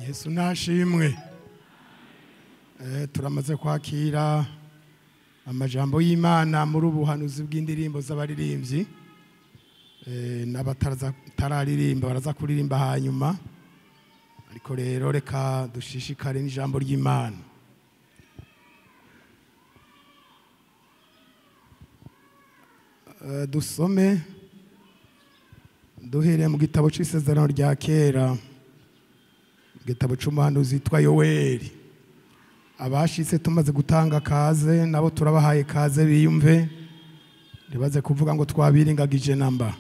Yesu nashimwe. Turamaze kwakira amajambo y'Imana muri ubuhanuzi bw'indirimbo z'abaririmbyi. N'abatararirimba baraza kuririmba hanyuma. Ariko rero reka dushishikare n'ijambo ry'Imana. Dusome duhereye mu gitabo c'isezerano rya kera, igitabo c'umuhanuzi witwa Yoweli. Abashitse tumaze gutanga kaze nabo turabahaye kaze biyumve, ntibaze kuvuga ngo twabiringagije namba.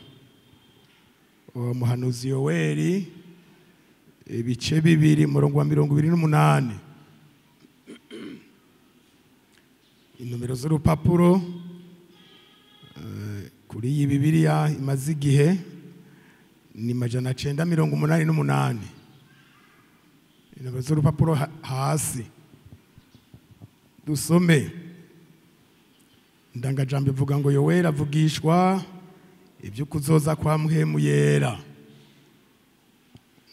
Uwo muhanuzi Yoweli, ibice bibiri murongo wa 28, inomero z'urupapuro kuri iyi Bibiliya imaze igihe ni 988. Inomero z'urupapuro hasi. Dusome. Ndangajambo ivuga ngo Yoweli avugishwa ibyo kuzoza kwa Mpwemu Yera.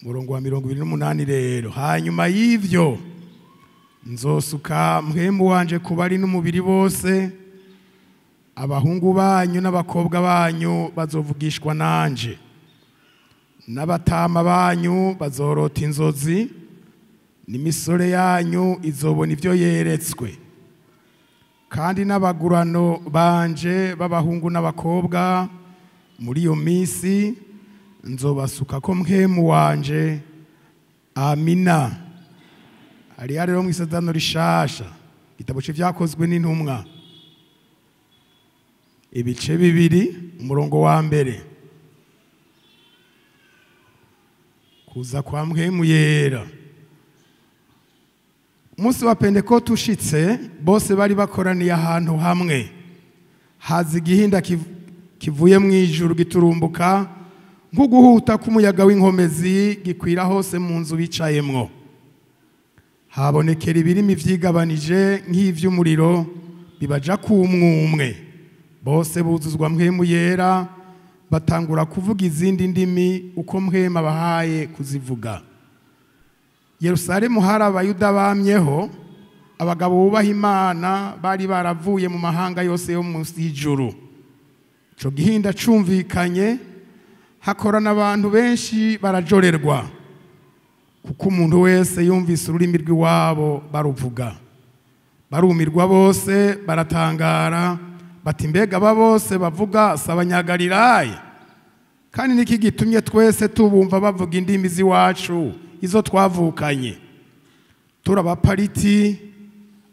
Murongo wa 28 rero. Hanyuma y'ivyo nzosuka Mpwemu wanje kubari n'umubiri bose, abahungu banyu n'abakobwa banyu bazovugishwa nanje, n'abatama banyu bazorota inzozi, n'imisore yanyu izobona ivyo yeretswe, kandi n'abagurano banje b'abahungu n'abakobwa muri iyo misi nzobasuka ko Mpwemu wanje. Amina. Ari rero mu isezerano rishasha, igitabo c'ivyakozwe n'intumwa, ibice bibiri umurongo wa mbere. Kuza kwa Mpwemu Yera. Umunsi wa Pentekote ushitse, bose bari bakoraniye ahantu hamwe. Haza igihinda kivuye mu ijuru giturumbuka nk'uguhuta k'umuyaga w'inkomezi, gikwira hose mu nzu bicayemwo. Habonekera ibirimi vyigabanije nk'ivy'umuriro bibaja kumwumwe. Bose buzuzwa Mpwemu Yera, batangura kuvuga izindi ndimi uko Mpwemu abahaye kuzivuga. Yerusalemu hari abayuda bamyeho, abagabo bubaha Imana bari baravuye mu mahanga yose yo munsi y'ijuru. Ico gihinda cumvikanye, hakorana abantu benshi barajorerwa, kuko umuntu wese yumvise ururimi rw'iwabo baruvuga. Barumirwa bose baratangara, bati mbega aba bose bavuga si Abanyagalilaya? Kandi niki gitumye twese tubumva bavuga indimi z'iwacu izo twavukanye? Turi Abapariti,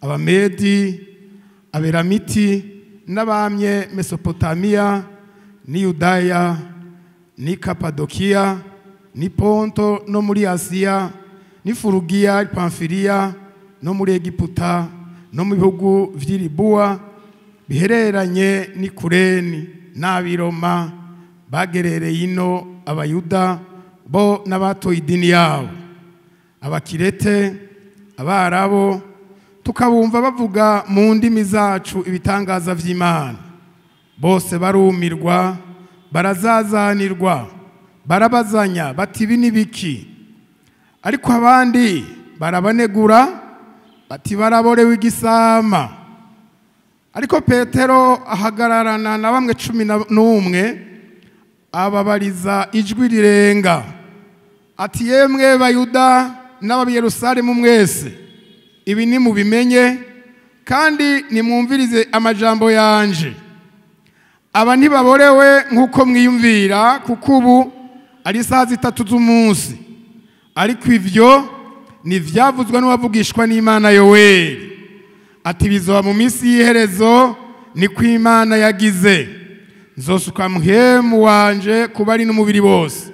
Abamedi, Aberamiti, n'abamye Mesopotamiya, ni Yudaya, ni Kapadokiya, ni Ponto no muri Asiya, ni Furugiya, Pamfiliya, no muri Egiputa, no mu bihugu vy'Ilibuwa bihereranye ni Kureni n'Abiroma, bagerereye ino Abayuda bo n'abatoye idini yabo, Abakirete, Abarabo, tukabumva bavuga mu ndimi zacu ibitangaza vy'Imana. Bose barumirwa, barazazanirwa, barabazanya bati ibi ni biki? Ariko abandi barabanegura bati baraborewe igisama. Ariko Petero ahagararana na bamwe 11, ababariza ijwi rirenga ati yemwe Bayuda n'Abayerusalemu mwese, ibi ni mubimenye kandi nimwumvirize amajambo yanje. Aba ntibaborewe nk'uko mwiyumvira, kuko ubu ari saa 3 z'umunsi. Ariko ivyo ni vyavuzwe n'uwavugishwa n'Imana Yoweli, ati bizoba mu minsi y'iherezo niko Imana yagize, nzosuka Mpwemu wanje kubari n'umubiri bose,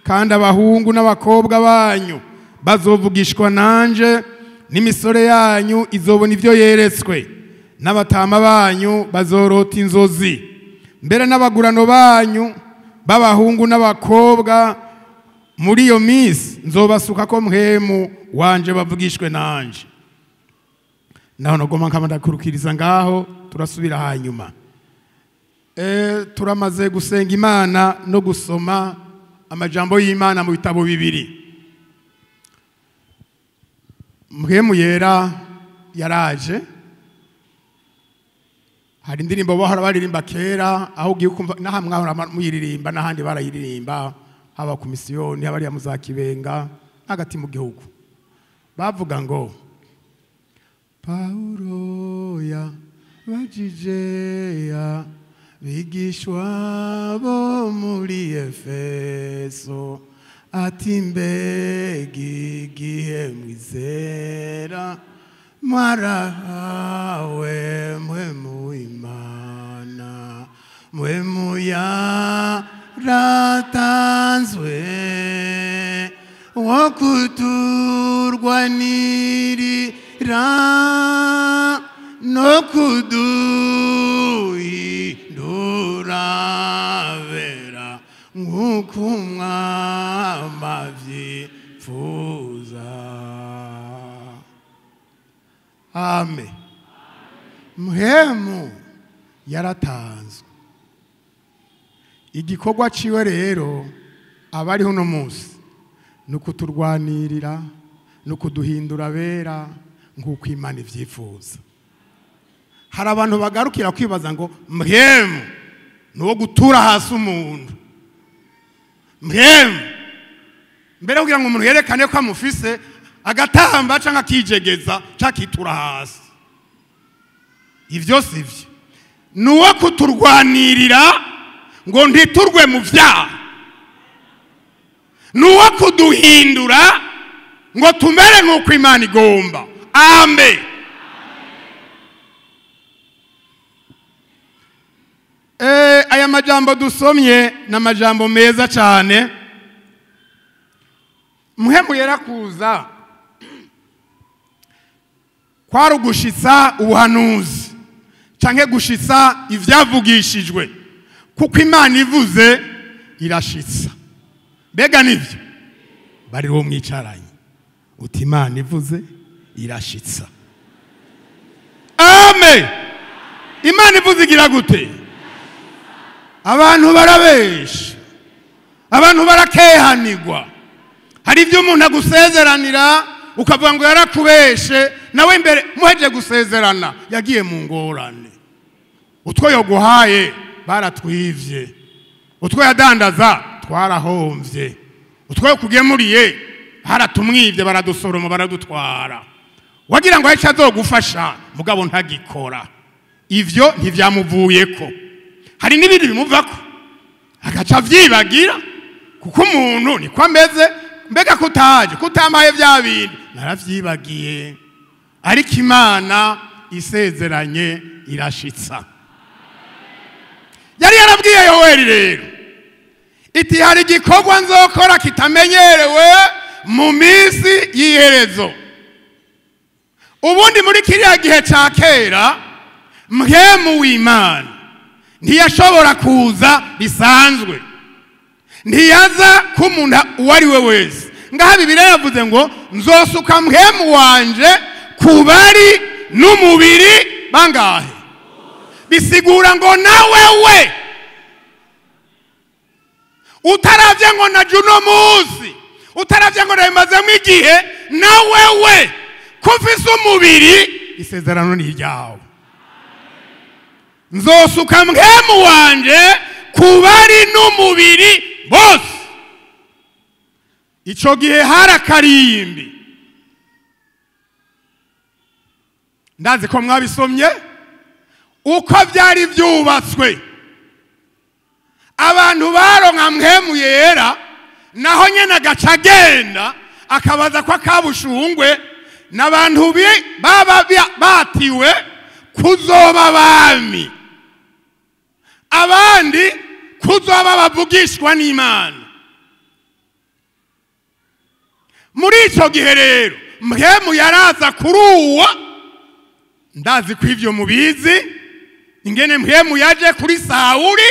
kandi abahungu n'abakobwa banyu bazovugishwa nanje, n'imisore yanyu izobona ivyo yeretswe, n'abatama banyu bazorota inzozi, mbere n'abagurano banyu b'abahungu n'abakobwa muri iyo minsi nzobasuka ko Mpwemu wanje bavugishwe nanje. Naho nogoma nk'abandakurukiriza ngaho, turasubira hanyuma. Turamaze gusenga Imana no gusoma amajambo y'Imana mu bitabo bibiri. mpwemu yera yaraje. Hari indirimbo bahora baririmba kera aho ugiye kumva naha mwahora muyiririmba n'ahandi barayiririmba haba ku misiyoni habariya muzakibenga hagati mu gihugu bavuga ngo Paulo ya bajije ya bigishwa bo muri Efeso ati mbega igihe mwizera mwarahawe mpwemu Imana mpwemu yaratanzwe wo kuturwanirira no kuduhindura vera nk'uko umwami avyifuza. Amen. Mpwemu yaratanzwe. Igikorwa ciwe rero abariho no munsi nukuturwanirira nukuduhindura bera nk'uko Imana ivyifuza. Hari abantu bagarukira kwibaza ngo mpwemu nuwo gutura hasi umuntu. Mpwemu mbere kugira ngo umuntu yerekane ko amufise agatamba canka kijegeza cakitura hasi. Ivyo sivyo. Nuwo kuturwanirira ngo ntiturwe mu vyaha. Nuwo kuduhindura ngo tumere nk'uko Imana igomba. Amen. Aya majambo dusomye na majambo meza cyane. Mpwemu yera kuza kwari gushitsa ubuhanuzi canke gushitsa ivyavugishijwe kuko Imana ivuze irashitsa. Mbega nivyo bari wo mwicaranye uti Imana ivuze irashitsa. Amen. Imana ivuze igira gute? Abantu barabesha, abantu barakehanirwa. Hari ibyo umuntu agusezeranira ukavuga ngo yarakubeshe nawe imbere muheje gusezerana yagiye mu ngorane. Utwo yoguhaye baratwivye, utwo yadandaza twarahomvye, utwo kugemuriye haratumwivye baradusoroma baradutwara. Wagira ngo ahica azogufasha mugabo ntagikora. Ivyo ntivyamuvuyeko. Hari n'ibindi bimuvako agaca vyibagira kuko umuntu niko ameze. Mbega kutaje kutamaye vya bindi naravyibagiye, ariko Imana isezeranye irashitsa. Yari yarabwiye Yoweri rero iti hari igikorwa nzokora kitamenyerewe mu minsi y'iherezo. Ubundi muri kiriya gihe ca kera mpwemu w'Imana ntiyashobora kuza bisanzwe, ntiyaza k'umuntu uwo ari we wese. Ngaha Bibiliya yavuze ngo nzosuka mpwemu wanje ku bari n'umubiri bangahe. Bisigura ngo nawe we utaravye ngo na juno musi, utaravye ngo nabimazemo igihe, nawe we kufise umubiri isezerano ni ryawe. Nzosuka mpwemu wanje ku bari n'umubiri bose. Ico gihe harakarimbi. Ndazi ko mwabisomye uko byari byubatswe. Abantu baronka mpwemu yera naho nyene agaca agenda akabaza kwa kabushungwe n'abantu baba batiwe kuzoba abami, abandi kuzoba bavugishwa n'Imana. Muri ico gihe rero mpwemu yaraza kuri uwo. Ndazi ko ivyo mubizi ingene mpwemu yaje kuri Sawuli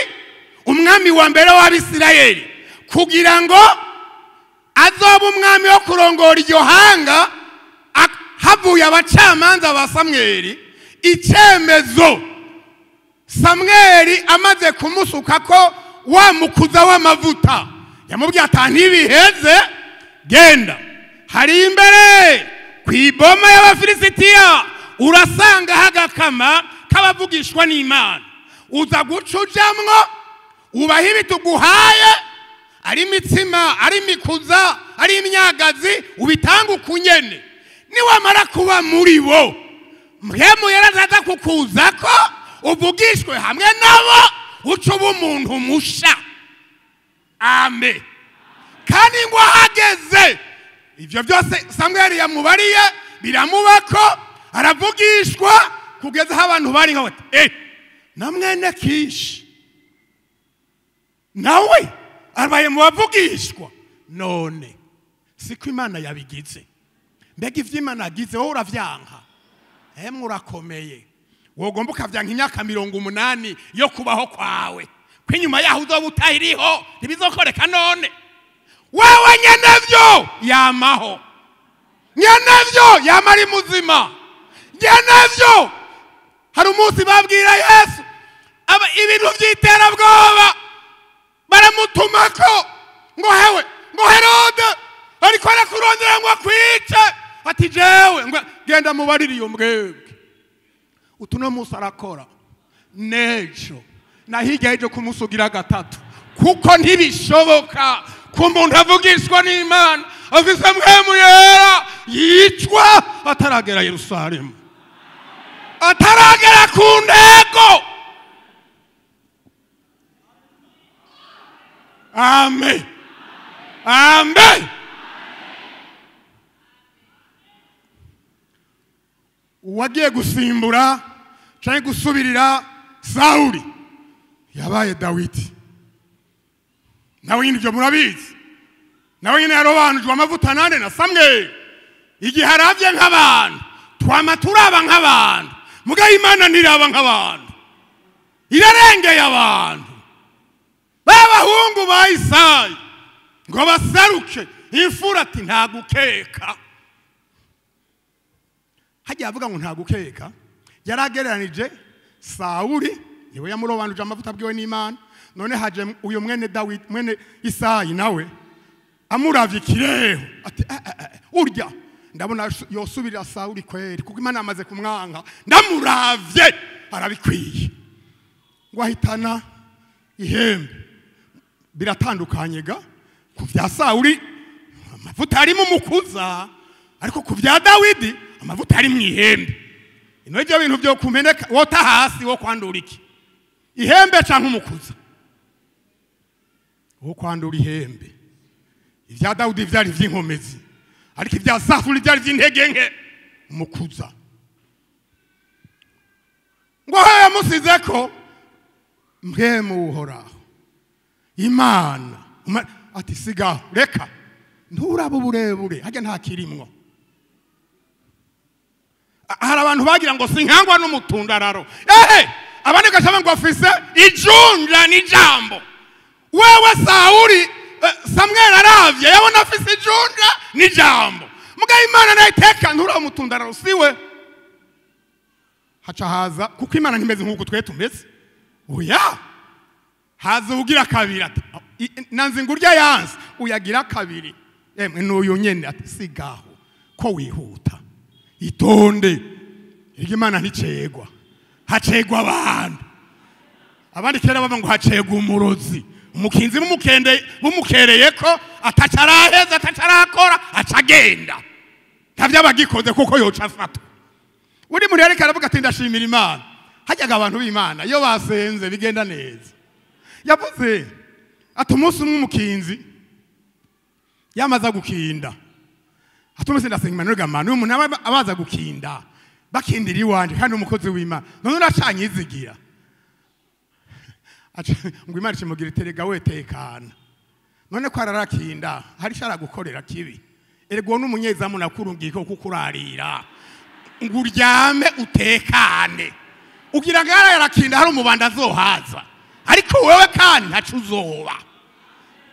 umwami wa mbere w'Abisirayeli kugira ngo azoba umwami wo kurongora iryo hanga. Havuye abacamanza ba Samweli, icemezo Samweli amaze kumusuka ko wamukuza w'amavuta yamubwiye ati ntibiheze genda hari imbere kw'iboma y'abafilisitiya urasanga hagakama k'abavugishwa n'Imana. Uza guca ujamwo ubaha ibituguhaye, ari imitsima, ari imikuza, ari imyagazi, ubitanga ukunyene. Niwamara kuba muri bo, mpwemu yarazaza kukuzako uvugishwe hamwe nabo, uca uba umuntu musha. Amen. Kandi ngo ahageze ivyo byose Samweli yamubariye biramubako, aravugishwa kugeza aho abantu bari nka bati na mwene Kishi nawe abaye mu bavugishwa. None siko Imana yabigize. Mbega ivyo Imana yagize wowe uravyanka? Murakomeye. Wogomba ukavyanka imyaka 80 yo kubaho kwawe, kwinyuma yaho uzoba utahiriho ntibizokoreka. None wewe nyenevyo yamaho, nyenevyo yamari muzima, nyenevyo. Hari umunsi babwira Yesu ibintu vy'iterabwoba, baramutumako ngo hewe ngo Herode ariko arakurondera ngo akwice. Ati jewe ngo genda mubarire iyo mbwebwe. Utuno munsi arakora nejo na hirya y'ejo kumusugira gatatu, kuko ntibishoboka ko umuntu avugishwa n'Imana afise mpwemu yera yicwa ataragera Yerusalemu, ataragera ku ntego. Amen. Amen. Uwagiye gusimbura canke gusubirira Sawuli yabaye Dawidi. Nawe nyine ibyo murabizi. Nawe nyine yarobanujwe amavuta nane na Samweli. Igihe haravye nk'abantu twama turaba nk'abantu, mugaye Imana ntiraba nk'abantu, irarengeye abantu. Babahungu ba Isayi ngo basaruke imfura ati nta gukeka. Hajya avuga ngo nta gukeka, yaragereranije Sawuli niwe yamurobanuje amavuta bwiwe n'Imana. None haje uyu mwene Dawidi mwene Isayi nawe amuravye kireho ati urya ndabona yosubirira Sawuli kweri, kuko Imana amaze kumwanka. Ndamuravye arabikwiye. Ngo ahitana ihembe. Biratandukanye ga ku vya Sawuli amavuta ari mu mukuza, ariko ku vya Dawidi amavuta ari mu ihembe. Ino ibyo bintu byo kumeneka wota hasi wo kwandura iki? Ihembe canke umukuza? Wo kwandura ihembe. Ivya Dawidi vyari vy'inkomezi, ariko ivya Sawuli byari vy'intege nke. Umukuza ngo yamusize ko mpwemu uhoraho Imana ati sigaho reka nturaba uburebure hajya nta kirimwo. Hari abantu bagira ngo sinkangwa n'umutundararo, abandi gashaba ngo afise ijunja n'ijambo. Wewe Sawuli Samweli aravye yabona afise ijunja n'ijambo, mugaye Imana nayiteka nturaba umutundararo siwe. Haca haza kuko Imana ntimeze nk'uko twe tumeze. Oya, haza ugira kabiri ati nanze ngurya yanse uyagira kabiri. N'uyu nyene ati sigaho ko wihuta itonde. Imana nticegwa, hacegwa abantu. Abandi kera bava ngo hacegwa umurozi, umukinzi bumukereye ko atacaraheza atacarakora acagenda ntavyo abagikoze kuko yoca afatwa. Uri muri ariko aravuga ati ndashimira Imana. Hajyaga abantu b'Imana iyo basenze bigenda neza. Yavuze ati umunsi umwe umukinzi yamaza gukinda, atumese ndasenga Imana n'ugamana umuntu abaza gukinda bakindira iwanje kandi umukozi w'Imana none uracanye izigira. Ngo Imana imugira iterega wetekana. None ko ararakinda hari shara gukorera kibi. Erego n'umunyezamu nakurungiko kukurarira ngo uryame utekane, ugira ngo yarakinda hari umubanda azohaza, ariko wewe kandi ntacu uzoba.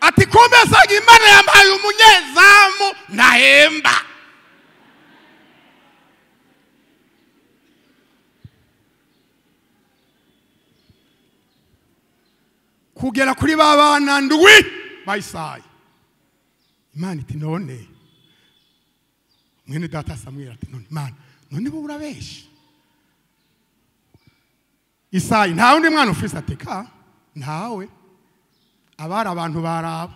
Ati kumbe sanga Imana yampaye umunyezamu ntahemba. Kugera kuri babana ndwi ba Isayi, Imana iti none mwene data Samweli ati none mana none bo urabesha Isayi nta undi mwana ufise ateka ntawe abari abantu baraba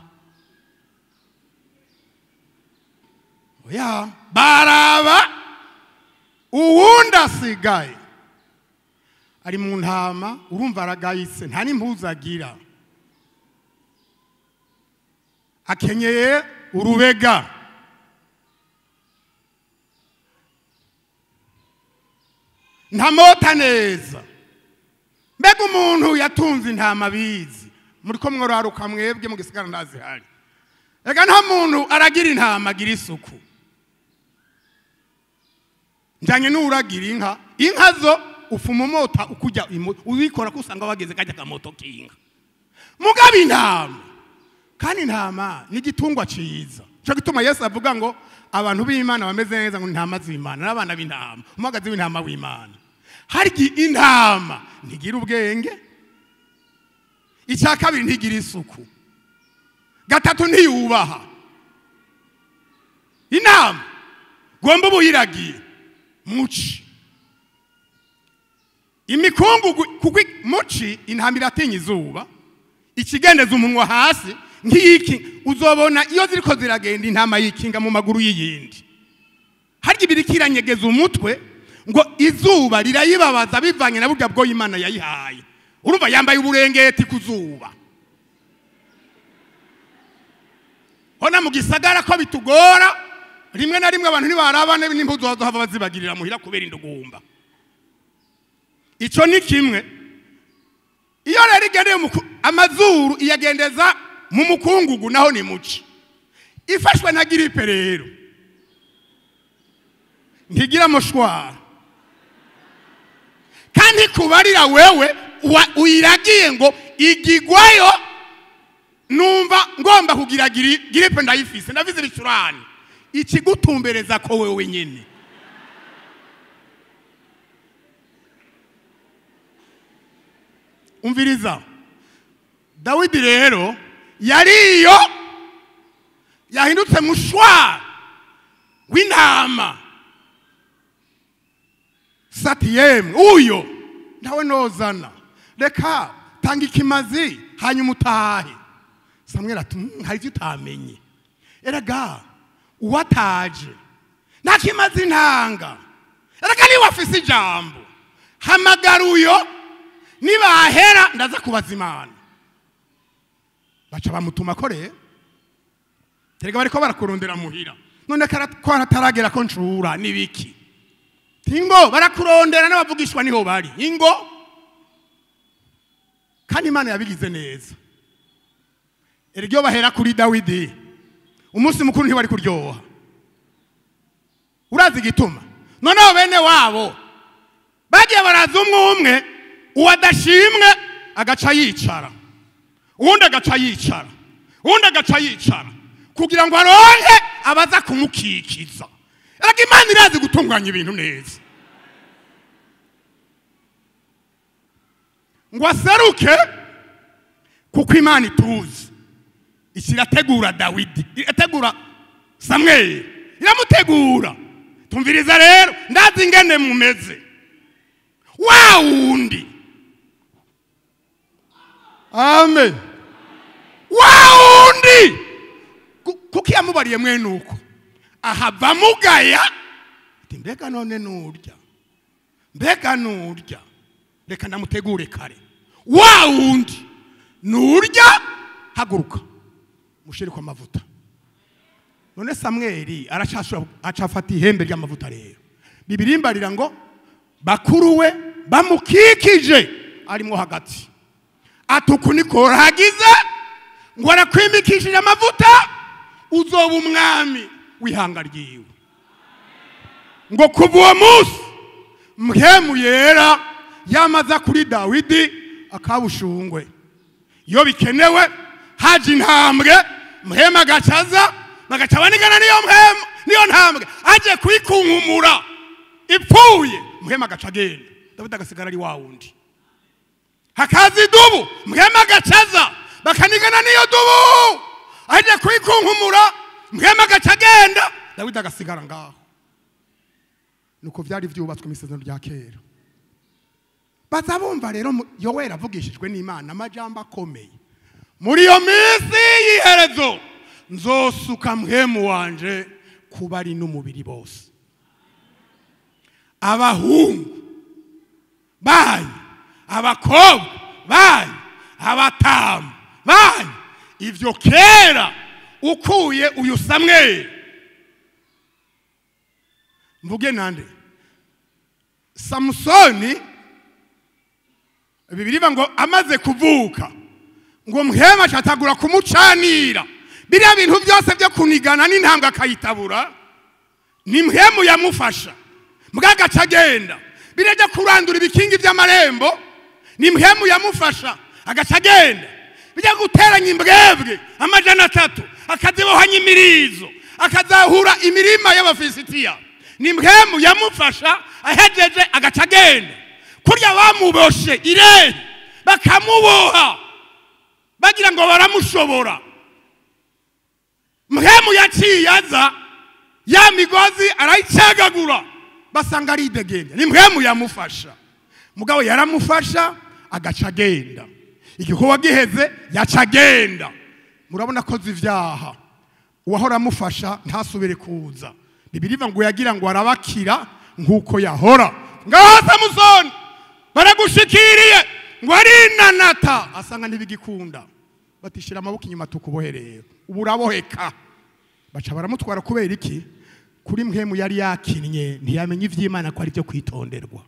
oya baraba uwundi asigaye ari mu ntama urumva aragayitse nta n'impuzu agira akenyeye urubega ntamota neza mbega umuntu yatunze intama bizi muri ko mworaruka mwebwe mu gisigara ndazihari ega nta muntu aragira intama agira isuku njanye n'uragira inka zo ufuma umota ukujya ubikora kusanga wageze kajya kamoto kinga mugabo intama kandi intama ni igitungwa ciza cyo gituma Yesu avuga ngo abantu b'Imana bameze neza ngo intama z'Imana n'abana b'intama umagazi w'intama w'Imana harigi intama ntigira ubwenge icya kabiri ntigira isuku gatatu ntiyubaha intama gomba buyiragiye muci imikungugu kuko muci intama iratinya izuba ikigendeza umunwa hasi nk'iki uzobona iyo ziriko ziragenda intama yikinga mu maguru y'iyindi harya ibirikiranyegeza umutwe ngo izuba rirayibabaza bivanye na burya bwo Imana yayihaye urumva yambaye uburengeti kuzuba hona mu gisagara ko bitugora rimwe na rimwe abantu ntibarabane n'impuzu bazohava bazibagirira muhira kubera indugumba ico ni kimwe iyo rero igendeye amazuru iyagendeza mu mukungugu naho ni muci ifashwe na gripe rero ntigira mushwara kandi kubarira wewe uyiragiye ngo igigwayo numva ngomba kugira gripe ndayifise ndavize bicurane ikigutumbereza ko wewe nyene umviriza Dawidi rero yariyo yahindutse mushwa w'intama sati yemwe uyo nawe nozana reka tanga ikimazi hanyuma utahe Samweli ati hari icyo utamenye erega uwataje nta kimazi ntanga erega niwe afise ijambo hamagara uyo nibahera ndaza kubaza Imana baca bamutuma kore terega bariko barakurondera muhira none ko hataragera ko ncura nibiki tingo barakurondera n'abavugishwa niho bari ingo kandi Imana yabigize neza eryo bahera kuri Dawidi umunsi mukuru ntibari kuryoha urazi gituma none bene wabo bagiye baraza umwe uwadashimwe agaca yicara uwundi agaca yicara uwundi agaca yicara kugira ngo aronke abaza kumukikiza erega Imana irazi gutunganya ibintu neza ngo aseruke kuko Imana ituzi ikirategura Dawidi irategura Samweli iramutegura tumviriza rero ndazi ingene mumeze wa wundi amen wa wundi kuko yamubariye mwene uko ahava mugaya mbega none nurya reka ndamutegure kare wa wundi nurya haguruka mushire kwa mavuta none Samweli acafata ihembe ry'amavuta rero bibirimbarira ngo bakuruwe bamukikije arimo hagati atuku niko ragize ngo arakwimikishije amavuta uzoba umwami wihanga ryiwe ngo kuva uwo munsi mpwemu yera yamaza kuri Dawidi akabushungwe iyo bikenewe haje intambwe mpwemu agacaza bagaca banigana niyo ntambwe aje kwikunkumura ipfuye mpwemu agaca agenda Dawidi agasigara ari wa wundi hakaza idubu mpwemu agacaza bakanigana niyo dubu aje kwikunkumura mpwemu agaca agenda Dawidi agasigara ngaho nuko byari byubatswe mu isezerano rya kera. Baza bumva rero Yoweri avugishijwe n'Imana amajambo akomeye. Muri iyo minsi y'iherezo nzosuka mpwemu wanje kuba ari n'umubiri bose. Abahungu banyu, abakobwa banyu, abatamu banyu, ivyo kera ukuye uyu Samweli. Mvuge nande? Samusoni Bibiliya ngo amaze kuvuka ngo mpwema acatagura kumucanira. Biriya bintu byose byo kunigana n'intambwe akayitabura ni mpwemu yamufasha. Mugagaca agenda. Biraje kurandura ibikingi by'amarembo ni mpwemu yamufasha agaca agenda. Bijya guteranya imbwebwe 300 akazibohanya imirizo akazahura imirima y'Abafilisitiya ni mpwemu yamufasha ahejeje agaca agenda. Kurya bamuboshe irene bakamuboha bagira ngo baramushobora. Mpwemu yaciye aza ya migozi arayicagagura basanga ari idegenya. Ni mpwemu yamufasha. Mugabo yaramufasha agaca agenda. Igikorwa giheze yaca agenda. Murabona ko zivyaha uwahora amufasha ntasubire kuza. Bibiliya ngo yagira ngo arabakira nkuko yahora. Ngaho Samusoni baragushikiriye ngo arinanata asanga ntibigikunda. Batishira amaboko inyuma tukubohereye. Ubu uraboheka. Baca baramutwara kubera iki? Kuri mpwemu yari yakinnye ntiyamenye ivy'Imana ko ari byo kwitonderwa.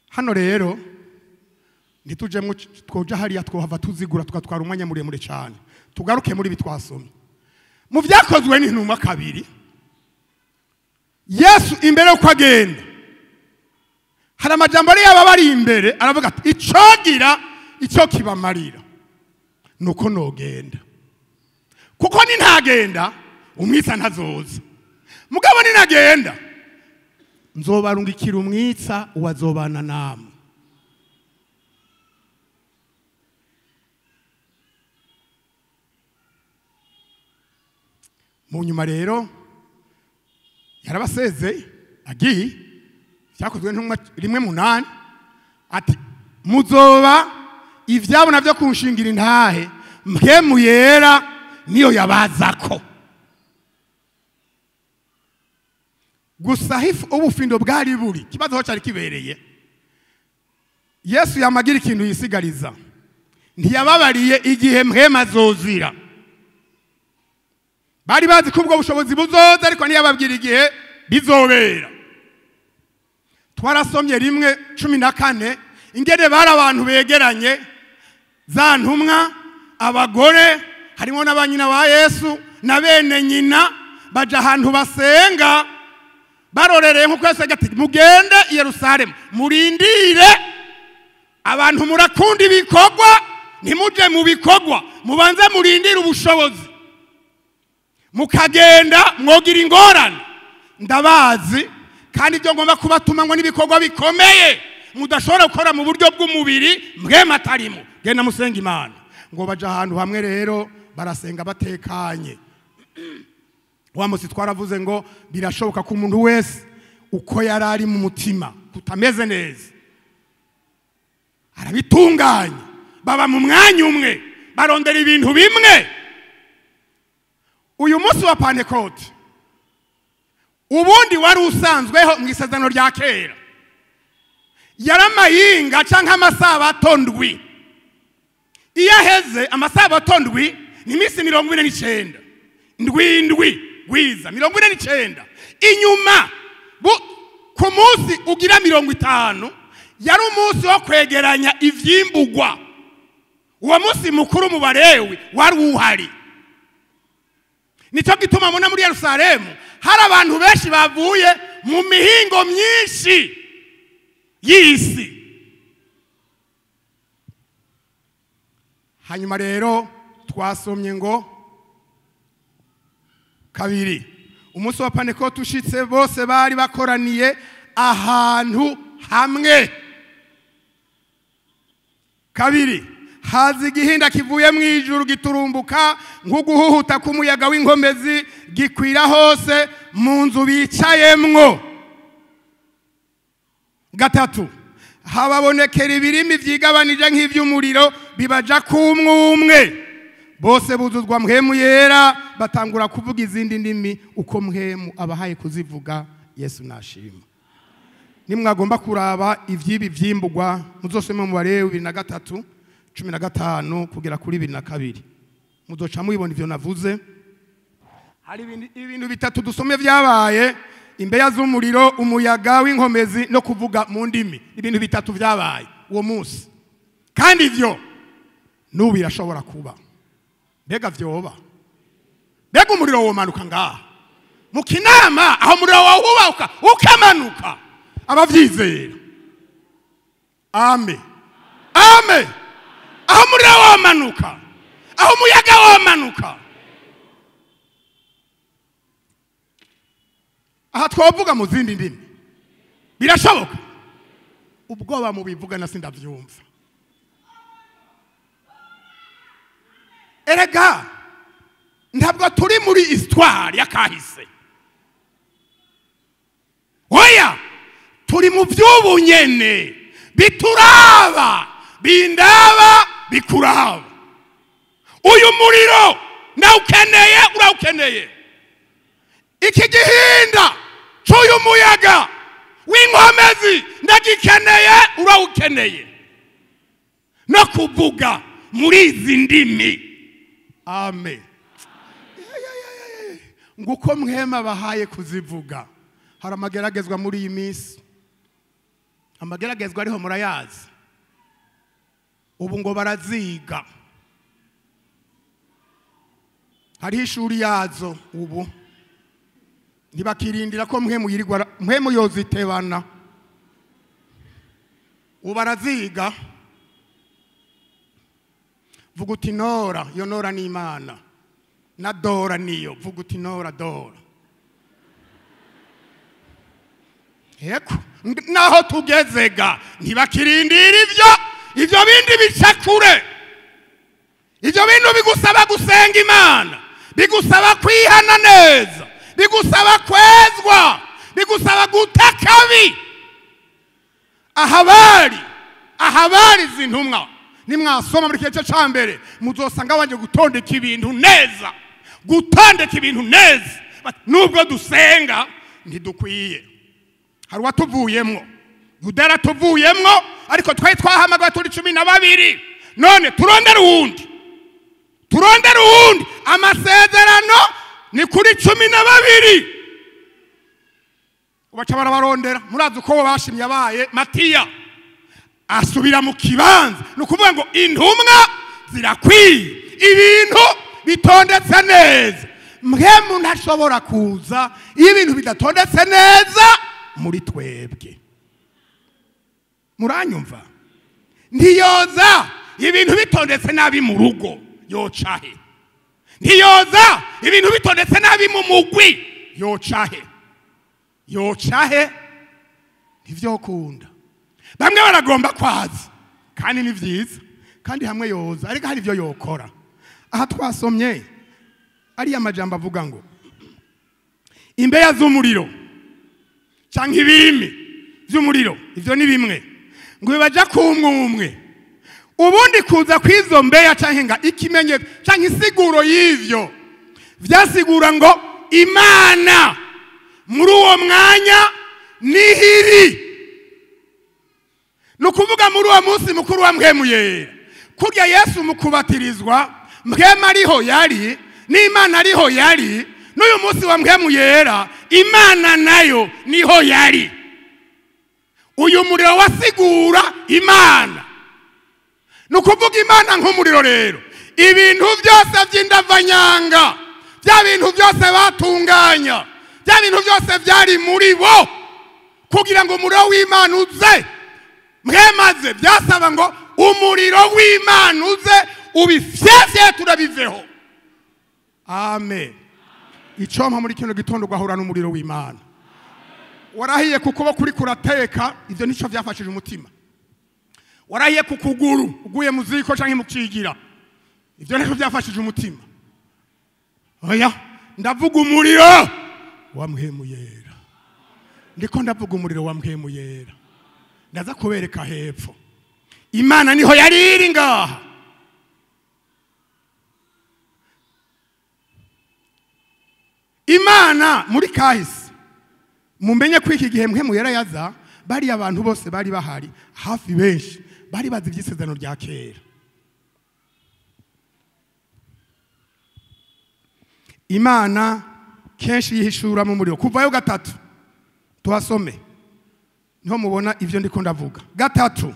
Hano rero ntituje mu twoja hariya twohava tuzigura tukatwara umwanya muremure cyane. Tugaruke muri bitwasomye. Mu byakozwe n'intumwa 2 Yesu imbere uko agenda hari amajambo ari yaba bari imbere aravuga ati icogira icyo kibamarira nuko nogenda kuko ni ntagenda umwitsa ntazoza. Mugabo ni nagenda nzobarungikira umwitsa uwazobana namwe. Mu nyuma rero yarabaseze agiye cyakozwe n'intumwa 1:8 ati muzoba ivyabo navyo kunshingira intahe mpwemu yera niyo yabazako. Gusa ubufindo bwari buri kibazo ho cyari kibereye. Yesu yamagira ikintu yisigariza ntiyababariye igihe mpwema azozira. Bari bazi ko ubwo bushobozi buzoza ariko ntiyababwira igihe bizobera. Twarasomye 1:14 ingene bari abantu begeranye za ntumwa abagore harimo n'abanyina ba Yesu na bene nyina baja ahantu basenga barorereye nko kwese ati mugende i Yerusalemu murindire abantu murakunda ibikorwa ntimuje mu bikorwa mubanze murindire ubushobozi mukagenda mwogira ingorane ndabazi kandi ibyo ngomba kubatuma ngo nibikorwa bikomeye mudashobora gukora mu buryo bw'umubiri mwema atarimo. Genda musenga Imana. Ngo baja ahantu hamwe rero barasenga batekanye. Wa musi twaravuze ngo birashoboka ko umuntu wese uko yarari mu mutima kutameze neza arabitunganya baba mu mwanya umwe barondera ibintu bimwe. Uyu munsi wa Pentecote ubundi wari usanzweho mu isezerano rya kera yaramayinga canka amasabato ndwi. Iyo aheze amasabato ndwi ni iminsi 49 ndwi gwiza 49. Inyuma ku munsi ugira 50 yari umunsi wo kwegeranya ivyimbugwa. Uwo munsi mukuru mu Barewi wari uhari. Nico gituma muna muri Yerusalemu hari abantu benshi bavuye mu mihingo myinshi y'isi. Hanyuma rero twasomye ngo 2 umunsi wa Pentecote ushitse bose bari bakoraniye ahantu hamwe. 2 hazi igihinda kivuye mu ijuru giturumbuka nk'uguhuhuta k'umuyaga w'inkomezi gikwira hose mu nzu bicayemwo. Gatatu, hababonekera ibirimi vyigabanije nk'ivy'umuriro bibaja kumwe bose buzuzwa mpwemu yera batangura kuvuga izindi ndimi uko mpwemu abahaye kuzivuga. Yesu nashima. Nimwagomba kuraba ivyibi vyimburwa muzosome mu Balewi 23:15 kugera kuri 22 muzoca mubibona ivyo navuze. Hari ibintu bitatu dusome vyabaye: imbeya z'umuriro, umuyaga w'inkomezi no kuvuga mu ndimi. Ibintu bitatu vyabaye uwo munsi, kandi ivyo n'ubu birashobora kuba. Mbega vyoba? Mbega umuriro womanuka ngaha mu Kinama, aho umuriro wawubahuka ukamanuka abavyizera? Amen, amen. Aho umuriro womanuka, aho umuyaga womanuka, aha twovuga mu zindi ndimi birashoboka. Ubwoba mu bivuga na sindavyumva. Erega ntabwo turi muri histoire yakahise, oya turi mu vy'ubunyene bituraba, bindaba, bikuraba. Uyu muriro ndawukeneye, urawukeneye. Iki gihinda cy'uyu muyaga w'inkomezi ndagikeneye, urawukeneye. No kuvuga muri izi ndimi. Amen. Nguko mwema bahaye kuzivuga. Hari amageragezwa muri iyi minsi, amageragezwa ariho murayazi. Ubu ngo baraziga, hariho ishuri yazo. Ubu ntibakirindira ko mpwemu yozitebana. Ubu baraziga. Vuga uti Nora, yo Nora ni Imana, na Dora niyo. Vuga uti Nora, Dora. Yego, naho tugezega ntibakirindira ivyo bindi bicakure. Ivyo bintu bigusaba gusenga Imana, bigusaba kwihana neza, bigusaba kwezwa, bigusaba gutakabi. Ahabari zintumwa nimwasoma muri kice ca mbere muzosanga waje gutondeka ibintu neza, gutondeka ibintu neza. Nubwo dusenga ntidukwiye. Hari watuvuyemwo, Yudara tuvuyemwo, ariko twari twahamagaye turi 12. None turondera uwundi. Amasezerano ni kuri 12. Ubaca barabarondera. Murazi uko bashimye abaye Matiya asubira mu kibanza. Nukuvuga ngo intumwa zirakwiye, ibintu bitondetse neza. Mpwemu ntashobora kuza ibintu bidatondetse neza muri twebwe. Muranyumva? Ntiyoza ibintu bitondetse nabi mu rugo, yocahe. Ntiyoza ibintu bitondetse nabi mu mugwi, yocahe. Ntivyokunda. Bamwe baragomba kwaza, kandi ni vyiza, kandi hamwe yoza, ariko hari ivyo yokora. Aha twasomye ari amajambo avuga ngo imbeya z'umuriro canke ibirimi vy'umuriro, ivyo ni bimwe, ngo bibaja kumwe. Ubundi kuza kwizo mbeya canke nga ikimenyetso canke isiguro y'ivyo vyasigura ngo Imana muri uwo mwanya nihiri. Nukuvuga muri uwo munsi mukuru wa mpwemu yera, kurya Yesu mukubatirizwa mpwemu ariho yari, n'Imana ariho yari, n'uyu munsi wa mpwemu yera Imana nayo niho yari. Uyu muriro wasigura Imana. Nukuvuga Imana nk'umuriro rero. Ibintu byose by'indavanyanga, bya bintu byose batunganya, bya bintu byose byari muri bo kugira ngo umuriro w'Imana uze. Mwemaze byasaba ngo umuriro w'Imana uze ubifyefye turabiveho. Amen. Icompa muri kino gitondo gahura n'umuriro w'Imana. Warahiye kukuba kuri kurateka, ivyo nico vyafashije umutima. Warahiye kukuguru uguye mu ziko canke mu kigira, ivyo nico vyafashije umutima. Oya, ndavuga umuriro wa mpwemu yera. Ndiko ndavuga umuriro wa mpwemu yera. Ndaza kubereka hepfo. Imana niho yari iri ngaha. Imana muri kahise mumenye ko iki gihe mpwemu yera yaza bari abantu bose bari bahari hafi benshi bari bazi iby'isezerano rya kera. Imana kenshi yihishura mu muriro. Kuvayo 3 tuhasome niho mubona ivyo ndiko ndavuga. 3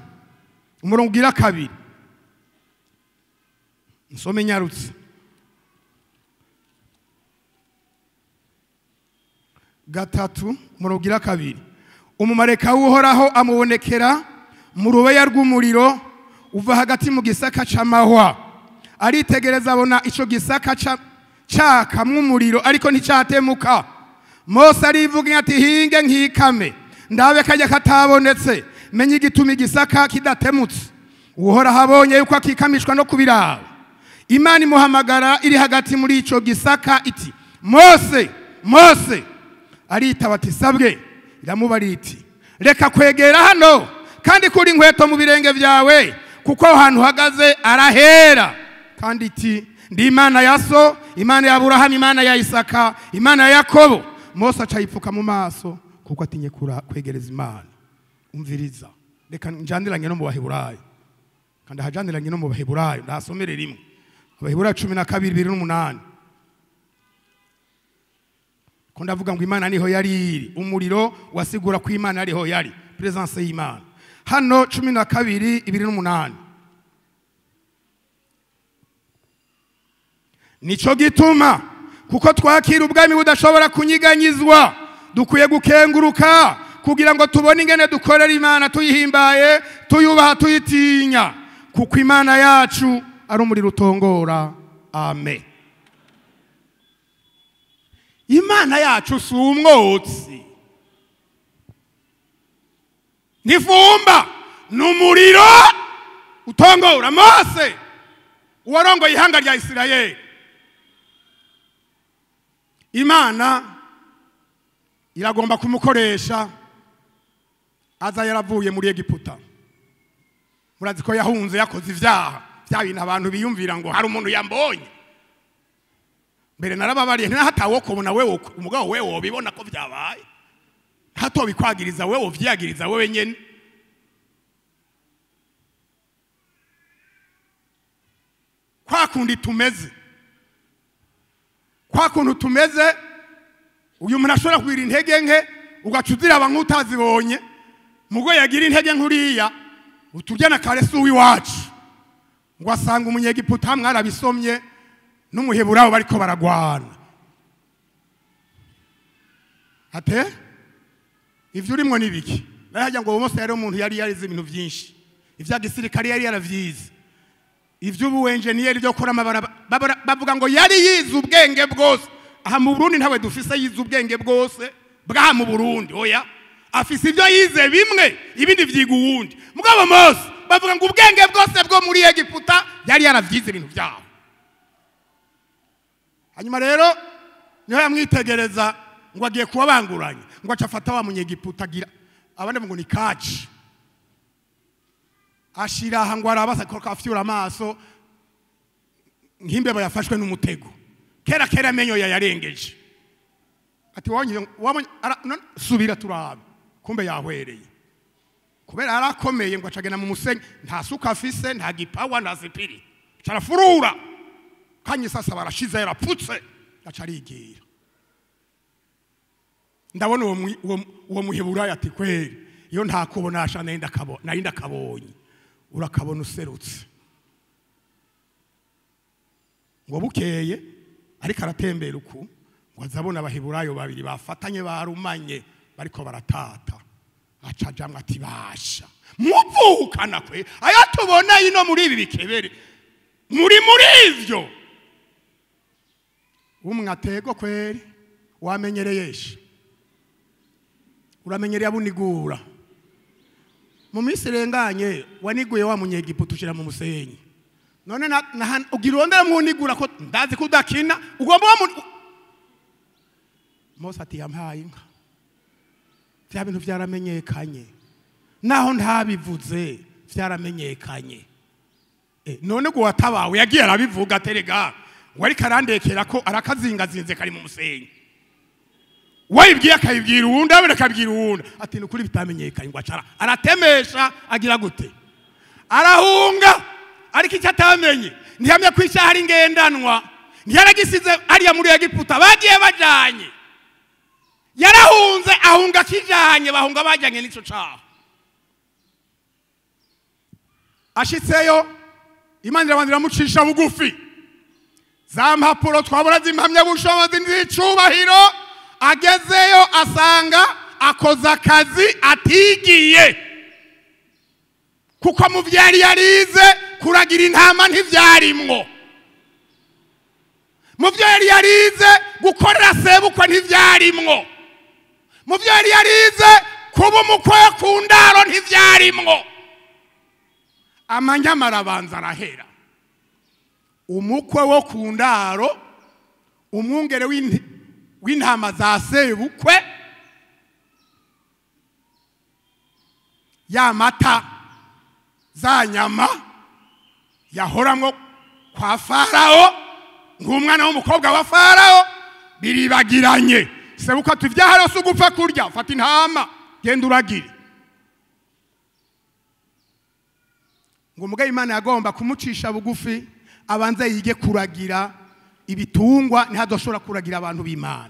umurongo ugira 2 nsome nyarutse. 3 umurongo ugira 2 umumareka w'Uhoraho amubonekera mu rubeya rw'umuriro uva hagati mu gisaka c'amahwa. Aritegereza abona ico gisaka caka mw'umuriro ariko nticyatemuka. Mose arivuga ati hinge nkikame ndabe kajya katabonetse menye igituma igisaka kidatemutse. Uhoraho abonye yuko akikamishwa no kubiraba. Imana imuhamagara iri hagati muri ico gisaka iti Mose, Mose. Aritaba ati sabwe. Iramubara iti reka kwegera hano kandi kuri inkweto mu birenge vyawe kuko ahantu hagaze arahera. Kandi iti ndi Imana ya so, Imana ya Aburahamu, Imana ya Isaka, Imana ya Yakobo. Mose acayipfuka mu maso kuko atinye kwegereza Imana. Umviriza reka njandiranye no mu Baheburayo kandi hajandiranye no mu Baheburayo ndasomere rimwe. Abaheburayo 12:8 ko ndavuga ngo Imana niho yari iri. Umuriro wasigura ko Imana ariho yari presence y'Imana. Hano 12:8 nico gituma kuko twakira ubwami budashobora kunyiganyizwa dukwiye gukenguruka kugira ngo tubone ingene dukorera Imana tuyihimbaye tuyubaha tuyitinya kuko Imana yacu ari umuriro utongora. Amen. Imana yacu si umwotsi nivumba n'umuriro utongora. Mose uwarongoye ihanga rya Isirayeli Imana iragomba kumukoresha aza yaravuye muri Egiputa. Murazi ko yahunze yakoze ivyaha bya bintu abantu biyumvira ngo hari umuntu yambonye. Mbere narababariye ntahatawo kubona wewe umugabo wewe bibona ko byabaye hato bikwagiriza wewe vyagiriza wewe nyene. Kwa kundi tumeze kwa kuntu tumeze uyu muntu ashobora kugira intege nke ugacuzira abantu utazibonye mugo yagira intege nkuriya uturyana karesu w'iwacu ngo asanga umunyegiputa mwarabisomye n'umuheburayo bariko baragwana. Ate ivyo urimwo nibiki barajya ngo Mose yari umuntu yari yarize ibintu byinshi ivya gisirikari yari yaravyize ivy'ubu engineer byo kora bavuga ngo yari yize ubwenge bwose. Aha mu Burundi ntawe dufise yize ubwenge bwose bwa mu Burundi oya afise ivyo yize bimwe ibindi vyiga uwundi. Mugabo Mose bavuga ngo ubwenge bwose bwo muri Egiputa yari yaravyize ibintu vyaho. Hanyuma rero niho yamwitegereza ngo agiye kubabanguranya ngo acafata wa munyegiputa agira abandi ngo ni kaci ashira ngo arabasa ko kafyura amaso nk'imbeba yafashwe n'umutego kera menyo yarengeje ati wonye subira turabe kumbe yahwereye kubera arakomeye ngo acagena mu musenyi nta suka afise nta gipawa nta sipiri carafurura kanye sasa barashize yarapfutse acarigira. Ndabona uwo muheburayo ati kweri iyo nta kubonasha narinda kabonye urakabona userutse ngo bukeye ariko aratembera uku ngo azabona abaheburayo babiri bafatanye barumanye bariko baratata acajamwe ati basha muvukana kwe aya tubona ino muri ibi bikebere muri ivyo umwatego kweri wamenyereyesha uramenyereye abunigura mu minsi irenganye waniguye wa munyegiputa ushira mu musenyi none ugirondera mu nigura ko ndazi kudakina ugomba Mose ati yampaye inka. Bya bintu byaramenyekanye naho ntabivuze byaramenyekanye. None go watabawe yagiye arabivuga terega wari karandekera ko arakazingazinze kari mu musenyi. Wayibwiye akayibwira uwundi abere kabwira uwundi ati nukuri bitamenyekanye ngo acara aratemesha agira gute arahunga ariko icyo atamenye ntihamye kwisha hari ngendanwa ntiyaragisize ariya muri Egiputa bagiye bajanye yarahunze ahunga kijanye bahunga bajanye n'ico caho ashitseyo Imana irabandira mucisha bugufi za mpapuro twabura zimpamya bushobozi n'icubahiro agezeyo asanga akoza akazi atigiye kuko mu vyari yarize kuragira intama ntivyarimwo mu vyari yarize gukorera sebukwe ntivyarimwo mu vyari yarize kuba umukwe ku ndaro ntivyarimwo amanyamara abanza arahera umukwe wo ku ndaro umwungere w'intama za sebukwe ya mata za nyama yahoramwo kwa Farao ngumwana w'umukobwa wa Farao biribagiranye sebukwe tuvyaharo sugupfa kurya fata intama genda uragire ngo mugabe Imana yagomba kumucisha bugufi abanze yige kuragira ibitungwa ntihadoshobora kuragira abantu b'Imana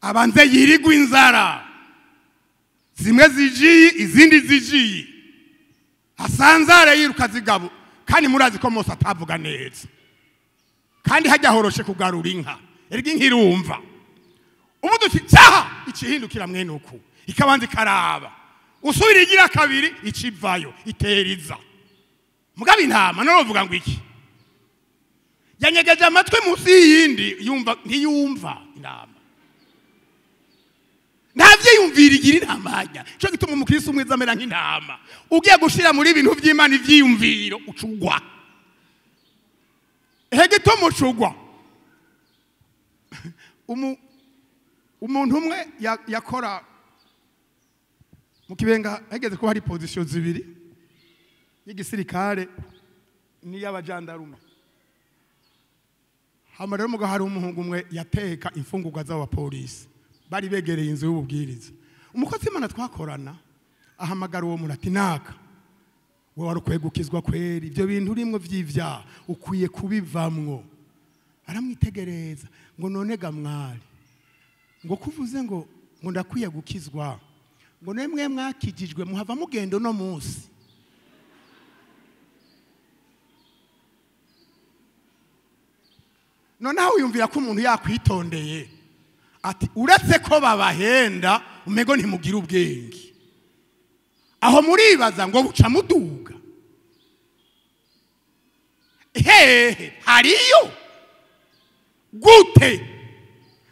abanze yirigwa inzara zimwe zijiye izindi zijiye asanzare yiruka zigabo kandi murazi ko Mose atavuga neza kandi hajya horoshe kugarura inka erga inka irumva ubu dufitaha ikihindukira mwene uku ikabanza karaba usubira igira kabiri icivayo iteriza mugabe intama no vuga ngo iki yanyegeje amatwi musi yindi yumva ntiyumva intama ntavyiyumvira igira intambanya cyo gituma umukristo umwe zamera nk'intama ugiye gushira muri ibintu by'Imana ivyiyumviro ucugwa gituma ucugwa umuntu umwe yakora mu Kibenga hageze ko hari position zibiri y'igisirikare ni y'abajandarume hamara mu gahari umuhungu umwe yateka imfungurwa z'abapolisi bari begereye inzu y'ububwiriza umukozi Imana twakorana ahamagara uwo muntu ati naka we warukwiye gukizwa kweri ibyo bintu urimwe vy'ivyaha ukwiye kubivamwo aramwitegereza ngo none gamwari ngo kuvuze ngo ndakwiye gukizwa ngo nemwe mwakijijwe muhava mugendo no munsi noneho uyumvira ko umuntu yakwitondeye ati uretse ko babahenda umego ntimugira ubwenge aho muribaza ngo buca muduga hariyo gute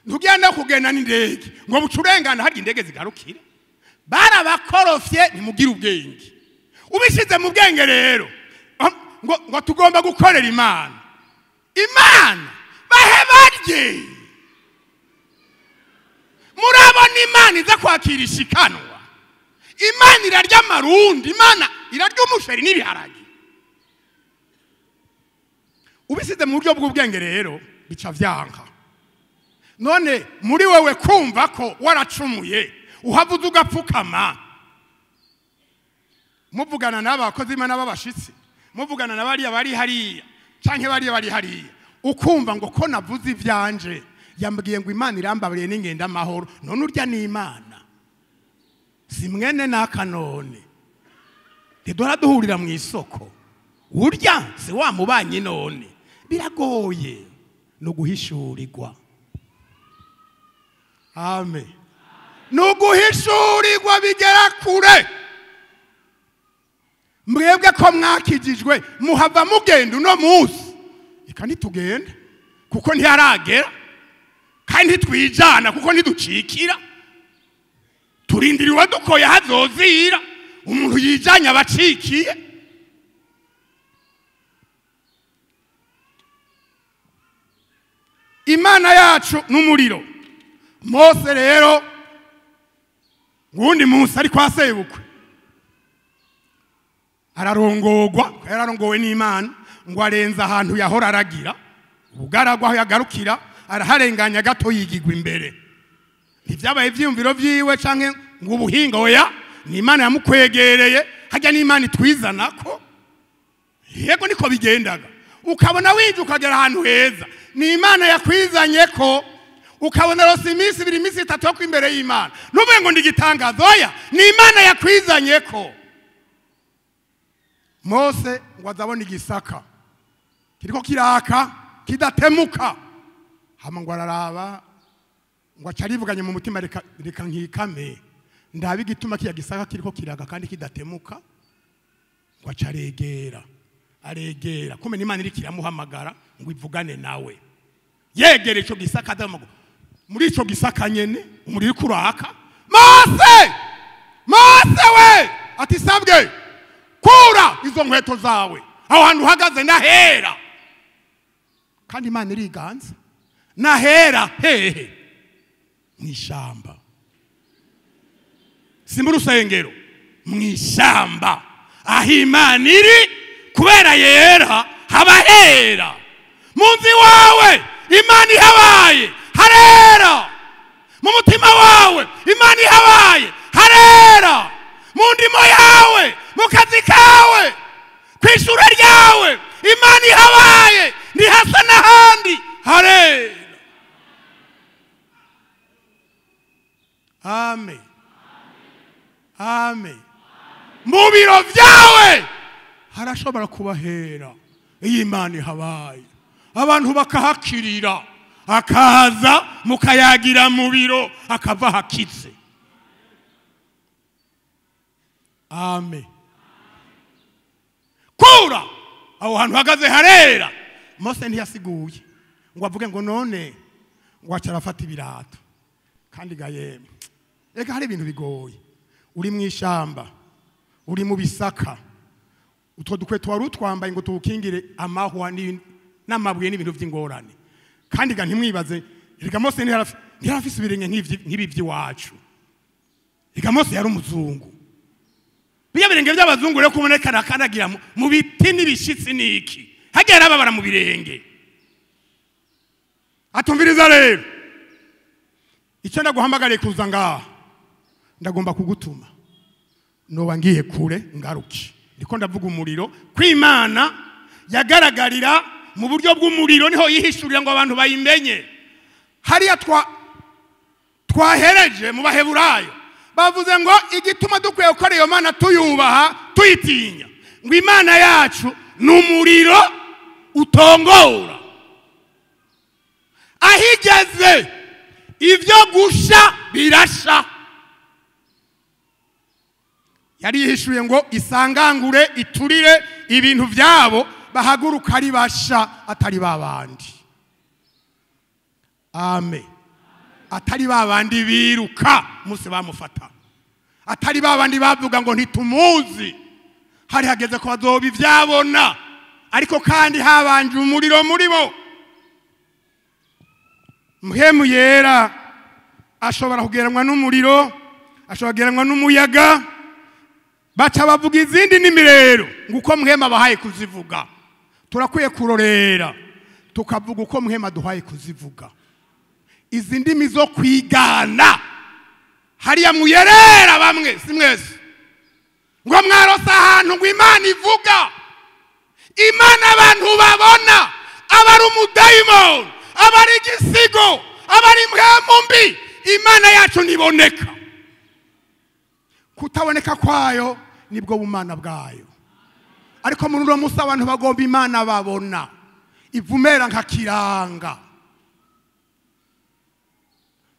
ntugenda kugenda n'indege ngo buca urengana hari indege zigarukira barabakorofye ntimugira ubwenge ubishize mu bwenge rero ngo tugomba gukorera Imana bahe barye murabona Imana iza kwakira ishikanwa Imana irarya amarundi Imana irarya umusheri n'ibiharage ubisize mu buryo bw'ubwenge rero bica vyanka none muri wewe kumva ko waracumuye uhavuze ugapfukama muvugana n'abakozi Imana b'abashitsi muvugana n'abariya bari hariya canke bariya bari hariya ukumva ngo ko navuze ivyanje yambwiye ngo Imana irambabariye n'ingenda amahoro none urya ni Imana si mwene nakanone ndora duhurira mu isoko urya si wa mubanye none biragoye no guhishurirwa amen no guhishurirwa bigera kure mwebwe ko mwakijijwe muhava mugenda uno munsi ikandi tugenda kuko ntiyaragera kandi twijana kuko ntiducikira turindiriwe dukoye hazozira umuntu yijanya abacikiye imana yacu n'umuriro. Mose rero ngundi munsi ari kwa sebukwe ararongorwa, yararongowe n'Imana ngo arenza ahantu yahora aragira ubugaragwa, aho yagarukira araharenganya gato yigigwa imbere. Ntivyabaye ivyumviro vyiwe canke ngo ubuhinga, oya, ni Imana yamukwegereye. Hajya n'Imana itwizanako, yego niko bigendaga. Ukabona wije ukagera ahantu heza, ni Imana yakwizanye ko. Ukabona rose iminsi 2 iminsi 3 yo kwimbere y'Imana, nuvuye ngo ndigitangaza, oya, ni Imana yakwizanye ko. Mose ngo azabona igisaka kiriko kiraka kidatemuka, hama ngo araraba ngo acarivuganye mu mutima, reka nkikame ndabe igituma kiya gisaka kiriko kiraka kandi kidatemuka. Ngo acaregera, aregera kumena Imana iri kiramuhamagara ngo ivugane nawe. Yegere ico gisaka, adamugo muri ico gisaka nyene umuriro kuraka. Mose, Mose we, ati sabwe kura izo nkweto zawe, aho hantu uhagaze nahera. Kandi Imana iriganza, nahera hehe? Mwishamba, si mu rusengero, mwishamba aho Imana iri, kubera yera haba hera. Munzi wawe Imana ihabaye harera, mu mutima wawe Imana ihabaye harera, mu ndimo yawe, mu kazi kawe, kwishura ryawe Imana ihabaye ntihasa n'ahandi harera. Amen, amen. Mu biro vyawe harashobora kubahera iyo Imana ihabaye, abantu bakahakirira, akaza mukayagira mu biro akava hakize. Amen. Kura aho hantu hagaze harera. Mose ntiyasiguye ngo avuge ngo none ngo acarafata ibirato, kandi gaye ega hari ibintu bigoye. Uri mwishamba, uri mu bisaka, utwo dukweto wari utwambaye ngo tukingire amahwa n'amabuye n'ibintu by'ingorane. Kandi ga ntimwibaze, reka Mose ntiyarafise ibirenge nk'ibi by'iwacu. Reka Mose yari umuzungu. Biya birenge by'abazungu rero kubonekana kanagira mu biti n'ibishitsi niki, hagera babara mu birenge. Atumviriza rero, icyo ndaguhamagariye kuza ngaha, ndagomba kugutuma. Noba ngiye kure ngaruki, ndiko ndavuga umuriro kw'Imana yagaragarira mu buryo bw'umuriro, niho yihishurira ngo abantu bayimenye. Hariya twahereje mu Baheburayo bavuze ngo igituma dukwiye gukora iyo Mana tuyubaha tuyitinya, ngo Imana yacu n'umuriro utongora. Ahigeze ivyo gusha birasha. Yari yihishuye ngo isangangure iturire ibintu vyabo, bahaguruka ari basha atari babandi. Amen. Atari babandi biruka Mose bamufata, atari babandi bavuga ngo ntitumuzi. Hari hageze ko bazoba ivyabona, ariko kandi habanje umuriro muri bo. Mpemu yera ashobora kugeranwa n'umuriro, ashobora kugeranwa n'umuyaga. Baca bavuga izindi nimirero nguko Mpema bahaye kuzivuga. Turakwiye kurorera tukavuga uko Mpema duhaye kuzivuga. Izi ndimi zo kwigana hariya muyerera bamwe si mwese ngo mwarosa ahantu ngo Imana ivuga. Imana abantu babona abari umudayimoni, abari igisigo, abari mpemu mbi, Imana yacu niboneka. Kutaboneka kwayo nibwo bumana bwayo. Ariko muri uno munsi abantu bagomba Imana babona, ivumera nka kiranga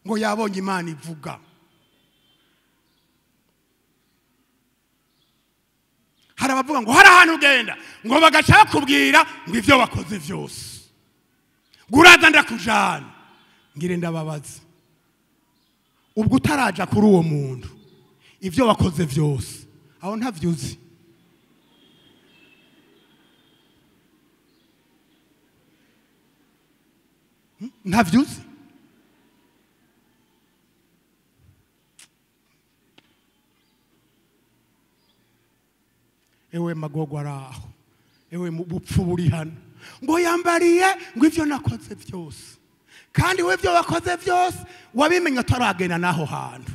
ngo yabonye Imana ivuga. Hari abavuga ngo hari ahantu ugenda ngo bagaca bakubwira ngo ivyo wakoze vyose, guraza ndakujana. Ngire ndababaza, ubwo utaraja kuri uwo muntu ivyo wakoze vyose aho ntavyuzi? ntavyuzi. Ewe magogo araho, ewe bupfu buri hano ngo yambariye ngo ivyo nakoze vyose, kandi we ivyo wakoze vyose wabimenya taragena naho hantu.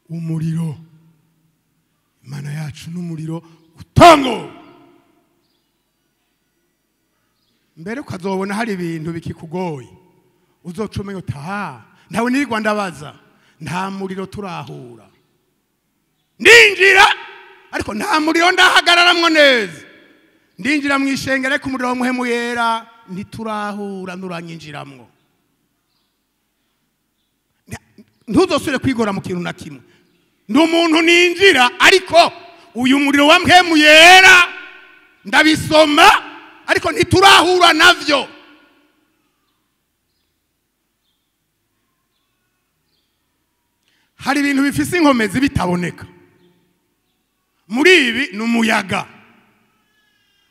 Umuriro, Imana yacu n'umuriro utango. Mbere ukazobona hari ibintu bikikugoye, uzocumenya utaha ntawe nirigwa ndabaza, nta muriro turahura. Ndinjira ariko nta muriro ndahagararamwo neza, ndinjira mu ishengero ariko umuriro w'umuhemu yera ntiturahura, nturanyinjiramwo. Ntuzosubire kwigora mu kintu na kimwe. Ndi umuntu ninjira ariko uyu muriro wa mpemu yera ndabisoma ariko ntiturahura navyo. Hari ibintu bifise inkomezi bitaboneka. Muri ibi n'umuyaga,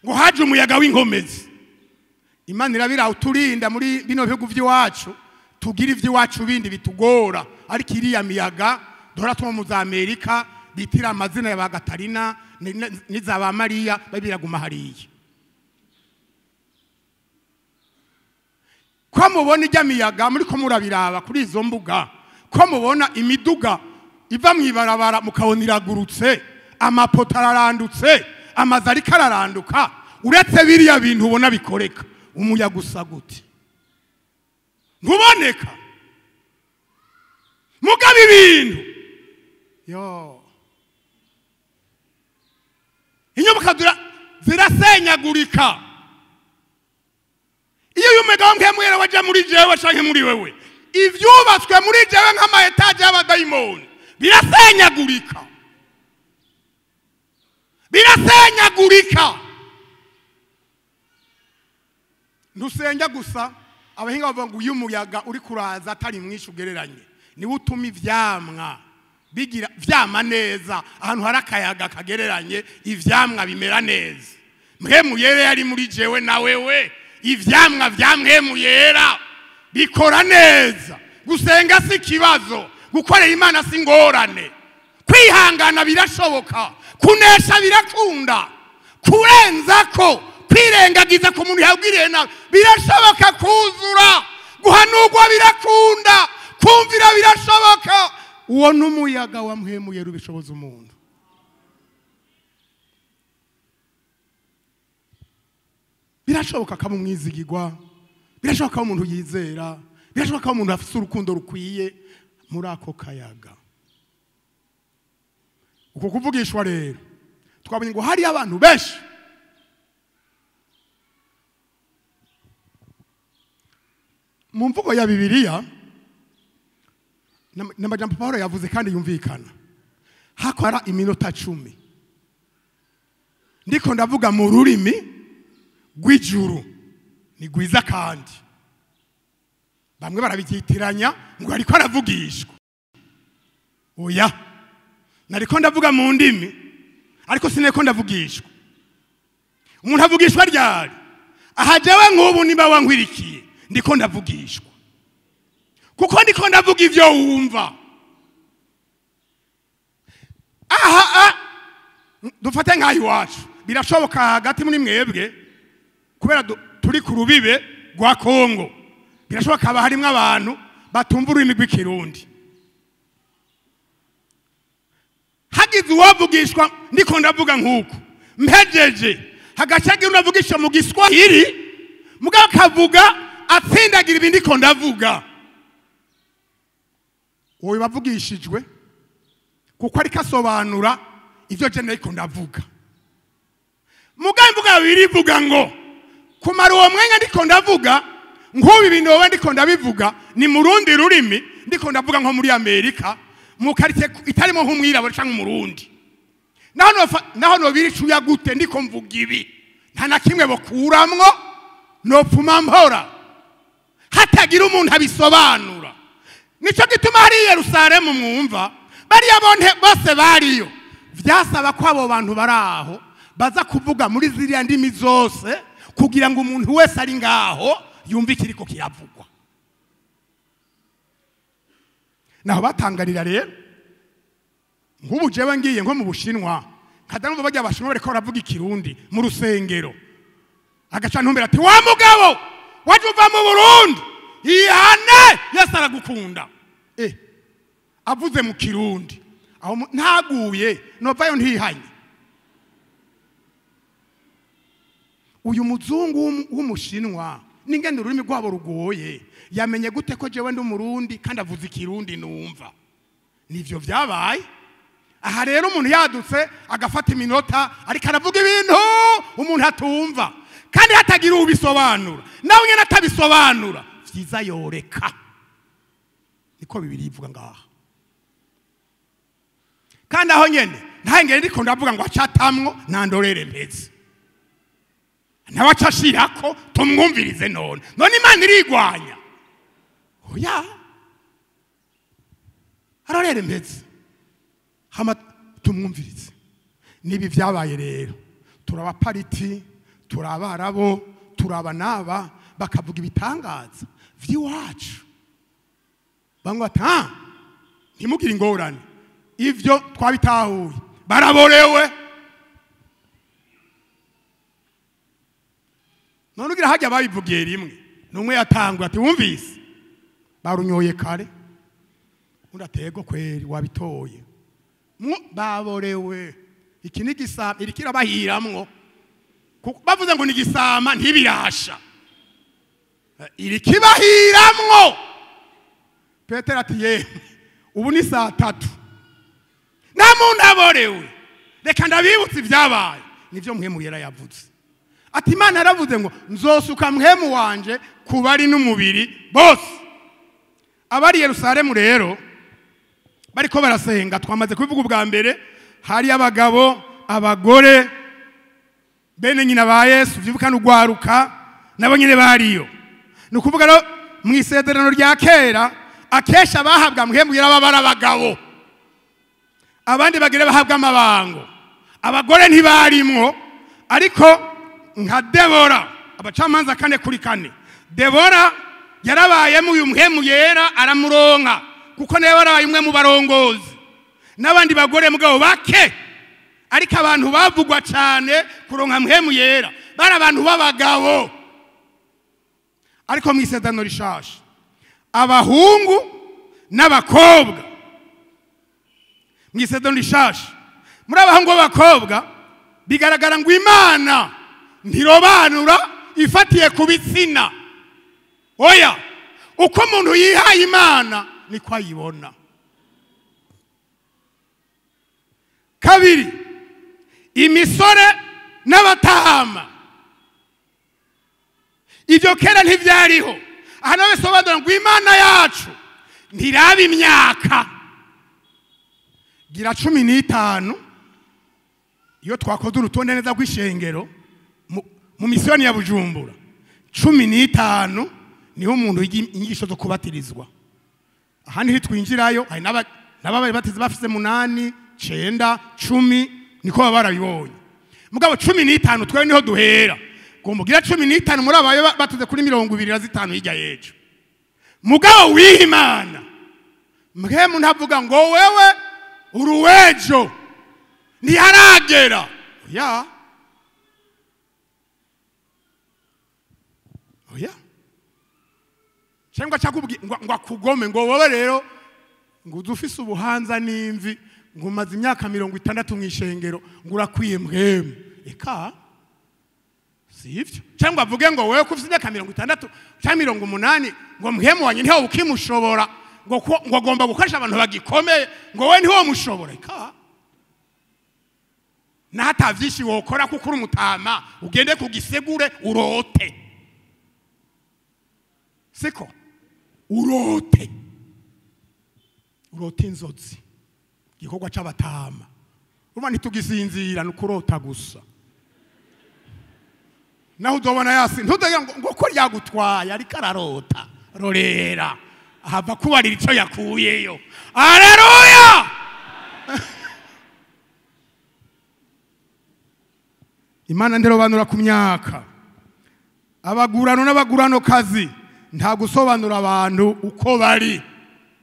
ngo haje umuyaga w'inkomezi. Imana irabira uturinda muri bino bihugu by'iwacu, tugira iby'iwacu bindi bitugora, ariko iriya miyaga dora two mu Amerika bitira amazina ya Bagatarina n'izaba Mariya babiraguma hariya. Ko mubona ijya miyaga muri ko murabiraba kuri izo mbuga, ko mubona imiduga iva mwibarabara mukabona iragurutse, amapoto ararandutse, amazi ariko araranduka, uretse biriya bintu ubona bikoreka, umuyaga usa gute? Ntuboneka. Mugabe ibintu yo inyubako zirasenyagurika. Iyo umugabo nk'emwera waje muri jewe canke muri wewe, ivyubatswe muri jewe nk'ama etaje y'abadayimoni birasenyagurika, birasenyagurika. Ntusenya gusa, abahinga bavuga ngo uyu muyaga uri kuraza atari mwinshi ugereranye niwe utuma ivyamwa bigira vyama neza. Ahantu hari akayaga kagereranye ivyamwa bimera neza. Mpemu yera yari muri jewe na wewe, ivyamwa vya mpemu yera bikora neza. Gusenga si kibazo, gukorera Imana si ngorane, kwihangana birashoboka, kunesha birakunda, kurenzako kwirengagiza ku muntu yabwiriye nawe birashoboka, kuzura guhanurwa birakunda, kumvira birashoboka. Uwo n'umuyaga wa mpemu yera ubishoboza umuntu. Birashoboka ko umwizigirwa, birashoboka ko umuntu yizera, birashoboka ko umuntu afite urukundo rukwiye muri ako kayaga. Uko kuvugishwa rero twabonye ngo hari abantu benshi mu mvugo ya Bibiliya n'amajambo Pawulo yavuze kandi yumvikana. Hakora iminota 10 ndiko ndavuga mu rurimi rw'ijuru, ni gwiza kandi bamwe barabyitiranya ngo ariko aravugishwa. Oya, nariko ndavuga mu ndimi ariko sineko ndavugishwa. Umuntu avugishwa ryari? Ahajewe nk'ubu niba wankwirikiye ndiko ndavugishwa, kuko ndiko ndavuga ivyo wumva. Dufate nk'ayi wacu, birashoboka hagati muri mwebwe kubera turi ku rubibe rwa Kongo, birashoboka haba harimwo abantu batumva ururimi rw'ikirundi. Hagize uwavugishwa ndiko ndavuga nk'uko mpejeje, hagacagira unavugisha mu Giswahili mugabo kavuga atsindagira ibindi ko ndavuga, wowe bavugishijwe kuko ariko asobanura ivyo je ndiko ndavuga. Mugabo mvuga birivuga ngo kumara uwo mwanya ndiko ndavuga nk'ubu ibintu wowe ndiko ndabivuga ni mu rundi rurimi, ndiko ndavuga nko muri Amerika mu quartier itarimo nk'umwirabura canke umurundi. Naho no biricuya gute ndiko mvuga ibi, nta na kimwe bokuramwo, no pfuma mpora hatagira umuntu abisobanura. Nico gituma hari Yerusalemu mwumva bariya bose bariyo vyasaba ko abo bantu baraho baza kuvuga muri ziriya ndimi zose kugira ngo umuntu wese ari ngaho yumve kiriko kiravugwa. Naho batangarira rero nk'ubu jewe ngiye nko mu Bushinwa kadamva bajya abashinwa bariko baravuga ikirundi mu rusengero agaca ntumbera ati wa mugabo waje uva mu Burundi ihane Yesu aragukunda avuze mu kirundi aho ntaguye novayo ntihanye. Uyu muzungu w'umushinwa n'ingene ururimi rwabo rugoye yamenye gute ko jewe ndi umurundi kandi avuze ikirundi numva? Nivyo vyabaye. Aha rero umuntu yadutse agafata iminota ariko aravuga ibintu umuntu atumva kandi hatagira ubisobanura nawe nyene atabisobanura vyiza yoreka. Niko Bibiliya ivuga ngaha. Kandi aho nyene ntangere ndiko ndavuga ngo acatamwo nandorere mpeze nawe acashirako tumwumvirize none Imana irigwanya. Oya arorere mpeze hama tumwumvirize. Nibi vyabaye rero turabapariti turabarabo turabanaba bakavuga ibitangaza vy'iwacu bamwe ati ntimugire ingorane ivyo twabitahuye baraborewe. None ugira hajya babivugiye rimwe numwe yatangwa ati wumvise barunyoye kare undi atego kweri wabitoye baborewe. Iki ni gisama iri kirabahiramwo bavuze ngo ni gisama ntibirasha iri kibahiramwo. Petero ati ubu ni saa 3 nta muntu aborewe reka ndabibutse ibyabaye. Nivyo Mpwemu Yera yavuze ati Imana yaravuze ngo nzosuka Mpwemu wanje kubari n'umubiri bose. Abari Yerusalemu rero bariko barasenga twamaze kubivuga ubwa mbere hari abagabo abagore bene nyina ba Yesu vyibukana ugwaruka nabo nyine bariyo. Nukuvuga rero mu isezerano rya kera akesha bahabwa Mpwemu Yera babara abagabo abandi bagire bahabwa amabango abagore ntibarimwo. Ariko nka Debora abacamanza 4:4 Debora yarabayemo uyu Mpwemu Yera aramuronka kuko nawe warabaye umwe mu barongozi n'abandi bagore mugabo bake. Ariko abantu bavugwa cyane kuronka Mpwemu Yera bari abantu b'abagabo. Ariko mu isezerano rishasha abahungu n'abakobwa mu isezerano rishasha muri abahungu b'abakobwa bigaragara ngo Imana ntirobanura ifatiye ku bitsina. Oya uko umuntu yihaye Imana niko ayibona. Kabiri imisore n'abatama ivyo kera ntivyariho. Aha nawe sobanura ngo Imana yacu ntiraba imyaka gira 15 iyo twakoze urutonde neza rw'ishengero mu misiyoni ya Bujumbura 15 niho umuntu inyigisho zo kubatirizwa. Ahandi hitwinjirayo hari n'ababari batize bafise 8 9 10 niko barabibonye. Mugabo 15 twe niho duhera gumugira 15 muri abayo batuze kuri 25 hirya yejo. Mugabo w'Imana Mpwemu ntavuga ngo wewe uruwejo ntiharagera. Oya cyangwa cyakubwiye ngo akugome ngo wowe rero ngo uzufise ubuhanza n'imvi ngo umaze imyaka 60 mu ishengero ngo urakwiye Mpwemu. Eka sivyo cyangwa avuge ngo wewe kufise imyaka 60 cyangwa 80 ngo Mpwemu wanye ntiho ukimushobora ngo agomba gukoresha abantu bagikomeye ngo we ntiho mushobora. Eka natavyishi wokora kuko uri umutama ugende kugisegure urote siko urote inzozi gikorwa c'abatama urumva ntitugisinzira nukurota gusa naho uzobona yasi ntudagira ngo ko ryagutwaye ariko ararota rorera ahava kubarira ico yakuyeyo. Haleluya Imana nderobanura ku myaka. Abagurano n'abagurano kazi nta gusobanura abantu uko bari.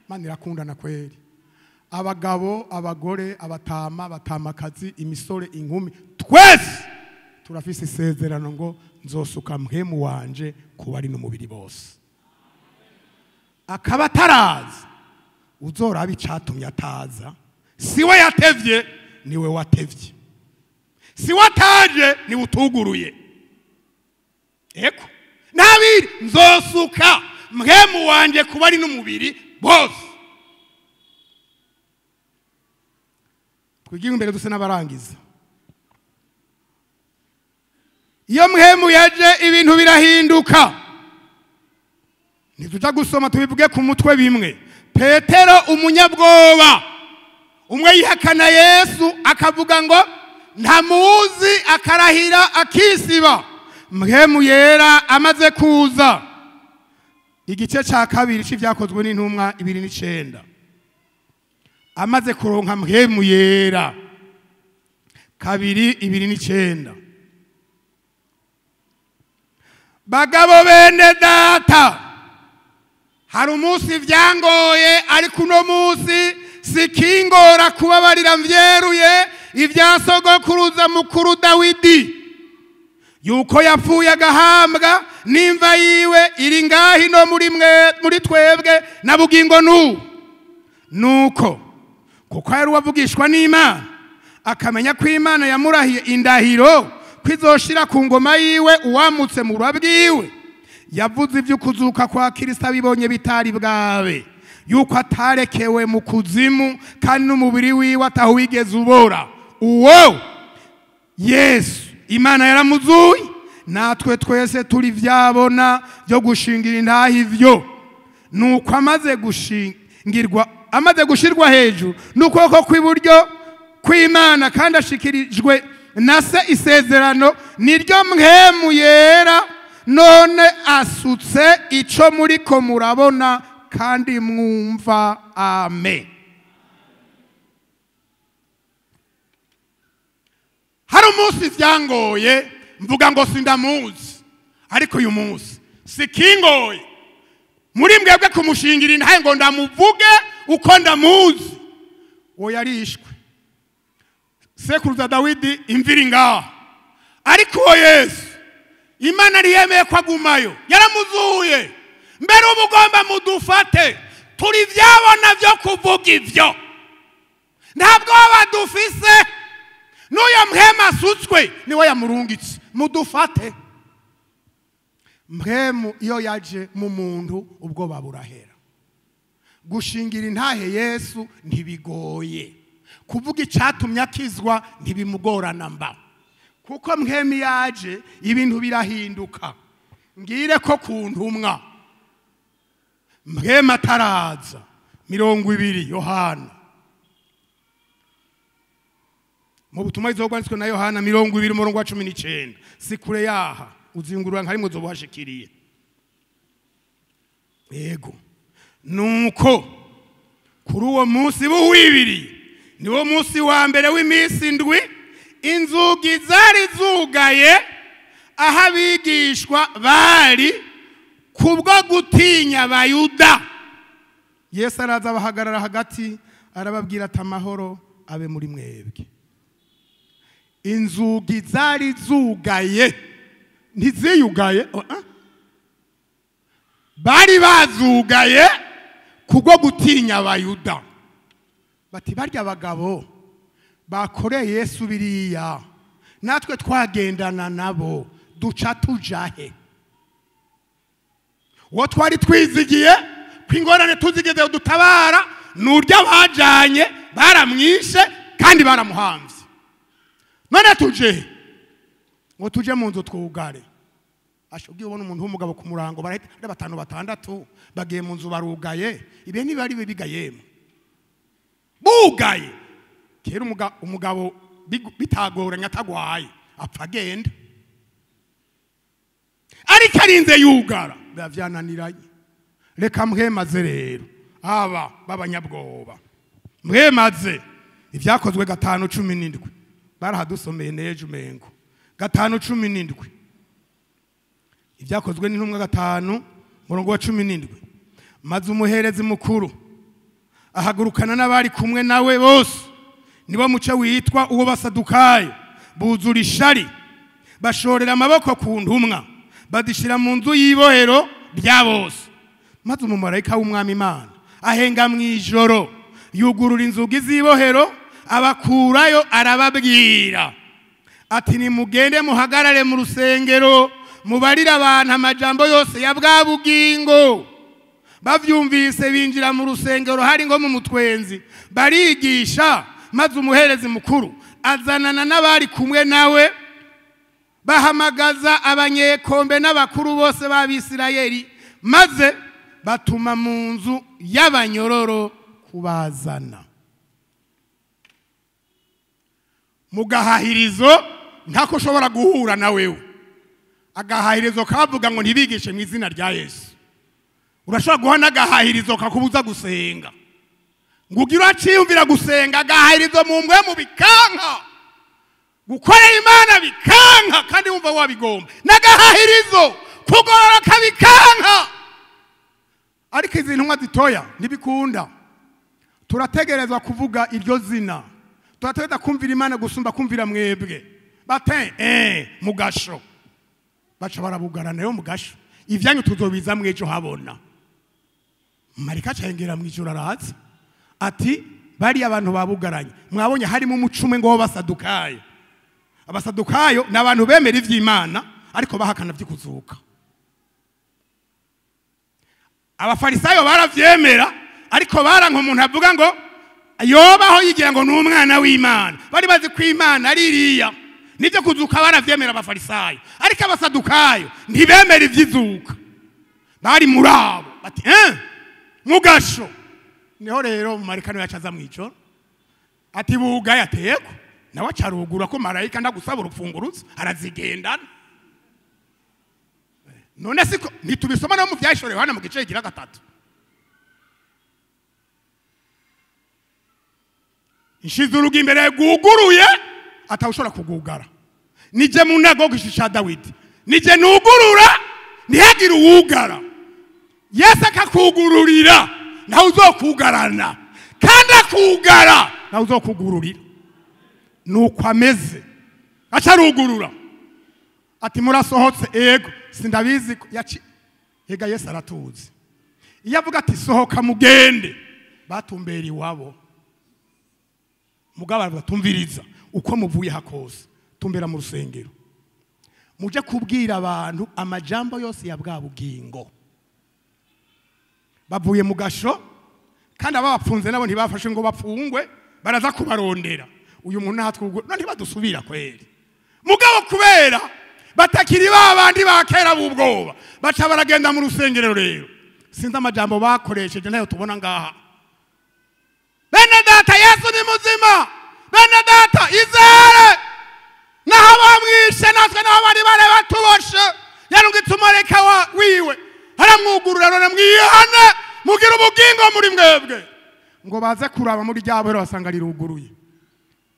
Imana irakundana kweri. Abagabo, abagore, abatama, batamakazi, imisore, inkumi, twese turafise isezerano ngo nzosuka mpwemu wanje ku bari n'umubiri bose. Akaba ataraza uzoraba icatumye ataza. Siwe yatevye, niwe watevye. Siwe ataje, niwe utuguruye. Eko nabiri nzosuka mpwemu wanje ku bari n'umubiri bose. Twigiye imbere duse n'abarangiza. Iyo mpwemu yaje ibintu birahinduka. Nituja gusoma tubivuge ku mutwe bimwe. Petero umunyabwoba umwe yihakana Yesu akavuga ngo ntamuzi, akarahira akisiba. Mpwemu yera amaze kuza. Igice ca kabiri c'ivyakozwe n'intumwa 2:9. Amaze kuronka mpwemu yera 2:9. Bagabo bene data, hari umunsi vyangoye ariko uno munsi sikingora kubabarira mvyeruye ivyasogokuruza mukuru Dawidi yuko yapfuye agahambwa n'imva yiwe iri ngahi no muri twebwe na bugingo nuko kuko yari wavugishwa n'Imana akamenya ko Imana yamurahiye indahiro kwizoshira ku ngoma yiwe uwamutse mu rwabwiwe. Yavuze ivyo kuzuka kwa Kristo bibonye bitari bwabe, yuko atarekewe mu kuzimu kandi n'umubiri wiwe ataho wigeze ubora. Uwo Yesu Imana yaramuzuye, natwe twese turi vyabona byo gushingira intahi ivyo. Nuko amaze gushirwa hejuru n'ukuboko kw'iburyo kw'Imana kandi ashikirijwe na se isezerano niryo mpwemu yera, none asutse ico muriko murabona kandi mwumva. Amen. Hari umunsi vyangoye mvuga ngo sindamuzi, ariko uyu munsi sikingoye muri mwebwe kumushingira intahe ngo ndamuvuge uko ndamuzi. Uwo yarishwe sekuruza Dawidi imviri ngaha, ariko uwo Yesu Imana riyemeye ko agumayo, yaramuzuye. Mbere ubugomba mudufate turi vyabona vyo kuvuga ivyo, ntabwo badufise. N'uyo mpwemu asutswe niwe yamurungitse, mudufate. Mpwemu iyo yaje mu muntu ubwoba burahera. Gushingira intahe Yesu ntibigoye, kuvuga icatumye akizwa ntibimugorana mba, kuko mpwemu yaje ibintu birahinduka. Ngire ko ku ntumwa mpwemu ataraza 20 Yohana, mu butumwa izogwanditswe na Yohana 20:19. Sikure yaha uzingurura nka rimwe zobuhashikiriye. Yego nuko kuri uwo munsi buhwibiri niwo munsi wa mbere w'iminsi ndwi, inzugi zari zugaye aho abigishwa bari kubwo gutinya Abayuda. Yesu araza abahagarara hagati arababwira ati amahoro abe muri mwebwe. Inzugi zari zugaye, ntiziyugaye, bari bazugaye kubwo gutinya Abayuda. Bati barya abagabo bakoreye Yesu biriya, natwe twagendana nabo duca tujahe. Uwo twari twizigiye kwingorane tuzigeze dutabara n'urya bajanye baramwishe kandi baramuhamvye. None tuje ngo tuje mu nzu twugare. Ashobye ubona umuntu w'umugabo ku murango barahita 5-6 bagiye mu nzu barugaye, ibe ntibari bigayemo bugaye. Kera umugabo bitagoranye atagwaye apfa agenda, ariko arinze yugara bavyananiranye. Reka mpwemaze rero aba babanyabwoba, mpwemaze ivyakozwe 5:17 barahadusomeye nejo mengo 5:17 ibyakozwe n'intumwa 5:17 maze umuherezi mukuru ahagurukana n'abari kumwe nawe bose nibo muce witwa uwo basadukayo buzura ishari bashorera amaboko ku ntumwa badishira mu nzu y'ibohero rya bose maze umumarayika w'umwami Imana ahenga mu ijoro yugurura inzugi z'ibohero abakurayo arababwira ati nimugende muhagarare mu rusengero mubarira abantu amajambo yose ya bwa bugingo. Bavyumvise binjira mu rusengero hari ngo mu mutwenzi barigisha maze umuherezi mukuru azanana n'abari kumwe nawe bahamagaza abanyekombe n'abakuru bose b'Abisirayeli maze batuma mu nzu y'abanyororo kubazana. Mugahahirizo ntako ushobora guhura na wewe. Agahahirizo kavuga ngo ntibigishe mu izina rya Yesu. Urashobora guhana agahahirizo kakubuza gusenga. Ngugira aciyumvira gusenga agahahirizo mu mbwe mu bikanka. Gukorera Imana bikanka kandi wumva wabigomba. Nagahahirizo kugororoka bikanka. Ariko izi ntumwa zitoya nibikunda. Turategerezwa kuvuga iryo zina. Turategereza kumvira Imana gusumba kumvira mwebwe. Bate mugasho. Baca barabugarana yo mugasho. Ivyanyu tuzobiza mwejo habona. Marika cengera mwijura arazi. Ati bari abantu babugaranye. Mwabonye harimo umucume ngo basadukayo. Abasadukayo n'abantu bemera ivy'Imana ariko bahakana vyikuzuka. Abafarisayo baravyemera ariko baranka umuntu avuga ngo yobaho yigira ngo n'umwana w'Imana. Bari bazi ko Imana ari iriya. Nivyo kuzuka baravyemera abafarisayo ariko abasadukayo ntibemera ivyizuka. Bari murabo bati mugasho. Niho rero Marikano yacaza mwijoro. Ati buga yateko nawe acarugura ko marayika ndagusaba urupfunguruzo arazigendana. None siko nitubisoma no mu vyashore hana mu gice gira 3. Ishize urugi imbere guguruye atawushora kugugara. Nije mu ntego gishisha Dawidi. Nije nugurura ntihagira uwugara. Yesu akakugururira nawe uzokugarana. Kandi akugara nawe uzokugururira. Nuko ameze. Acarugurura. Ati murasohotse ego sindabizi yaci hega Yesu aratuzi. Iyo avuga ati sohoka mugende batumbera iwabo. Mugaba batumviriza uko muvuye hakose tumbera mu rusengero. Muje kubwira abantu amajambo yose ya bwa bugingo. Bavuye mu gasho kandi abapfunze nabo ntibafashe ngo bapfungwe baraza kubarondera. Uyu muntu hatwugo none badusubira kweri. Mugabo kubera batakiri babandi bakera bubwoba baca baragenda mu rusengero rero. Sinzi amajambo bakoresheje nayo tubona ngaha. Bene data Yesu ni muzima. Bene data izere. Naho bamwishe natwe naho bari bare batuboshe. Yarungitse umureka wiwe. Haramwugurura none mwihane mugira ubugingo muri mwebwe. Ngo baze kuraba muri ryabo rero basanga riruguruye.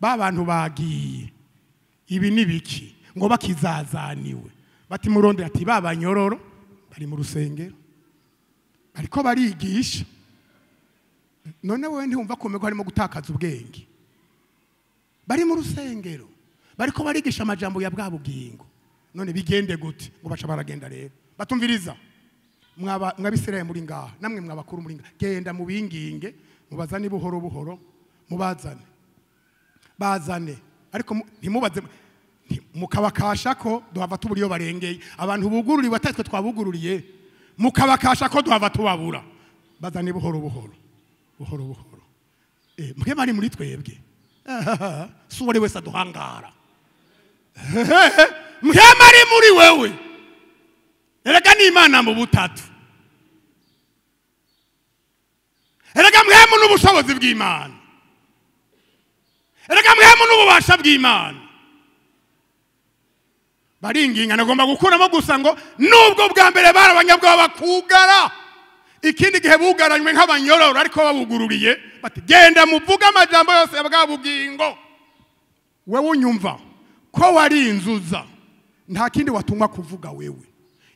Babantu bagiye. Ibi nibiki ngo bakizazaniwe. Bati muronde ati babanyororo bari mu rusengero. Ariko barigisha. None wewe ntiwumva komeko harimo gutakaza ubwenge. Bari mu rusengero. Bariko barigisha amajambo ya bwa bugingo. None bigende gute ngo baca baragenda rero. Batumviriza. Mwabisiraye muri ngaha namwe mwabakuru muri ngaha. Genda mu binginge mubazane buhoro buhoro mubazane. Bazane. Ariko ntimubaze mukabakasha ko duhava tuburiyo barengeye. Abantu bugururiwe atatwe twabugururiye. Mukabakasha ko duhava tubabura. Bazane buhoro buhoro. Buhoro buhoro. Mwe bari muri twebwe. Suwore wese aduhangara. Mwe bari muri wewe. Erega ni Imana mu butatu. Erega mwe mu n'ubushobozi bw'Imana. Erega mwe mu n'ububasha bw'Imana. Baringinga nagomba gukuramo gusa ngo nubwo bwa mbere barabanyabwa bakugara. Ikindi gihe bugaranywe nk'abanyororo ariko babugururiye bati genda muvuga amajambo yose ya bwa bugingo. Wewe unyumva ko wari inzuza nta kindi watumwa kuvuga wewe,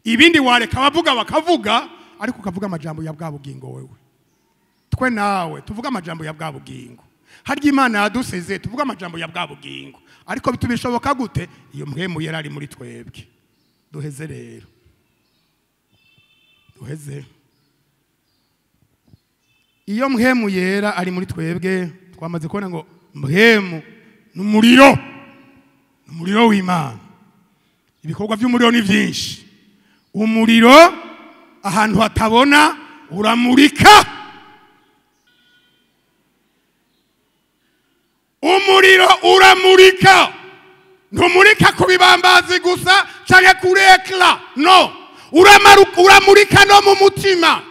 ibindi wareka abavuga bakavuga, ariko ukavuga amajambo ya bwa bugingo wewe. Twe nawe tuvuga amajambo ya bwa bugingo, harya Imana yaduseze tuvuga amajambo ya bwa bugingo, ariko bitubishoboka gute? Iyo mpwemu yera ari muri twebwe. Duheze rero, duheze. Iyo mpwemu yera ari muri twebwe, twamaze kubona ngo mpwemu n'umuriro, n'umuriro w'Imana. Ibikorwa by'umuriro ni byinshi. Umuriro ahantu hatabona uramurika. Umuriro uramurika, ntumurika ku bibambazi gusa canke kuri ekra, no, uramurika no mu mutima.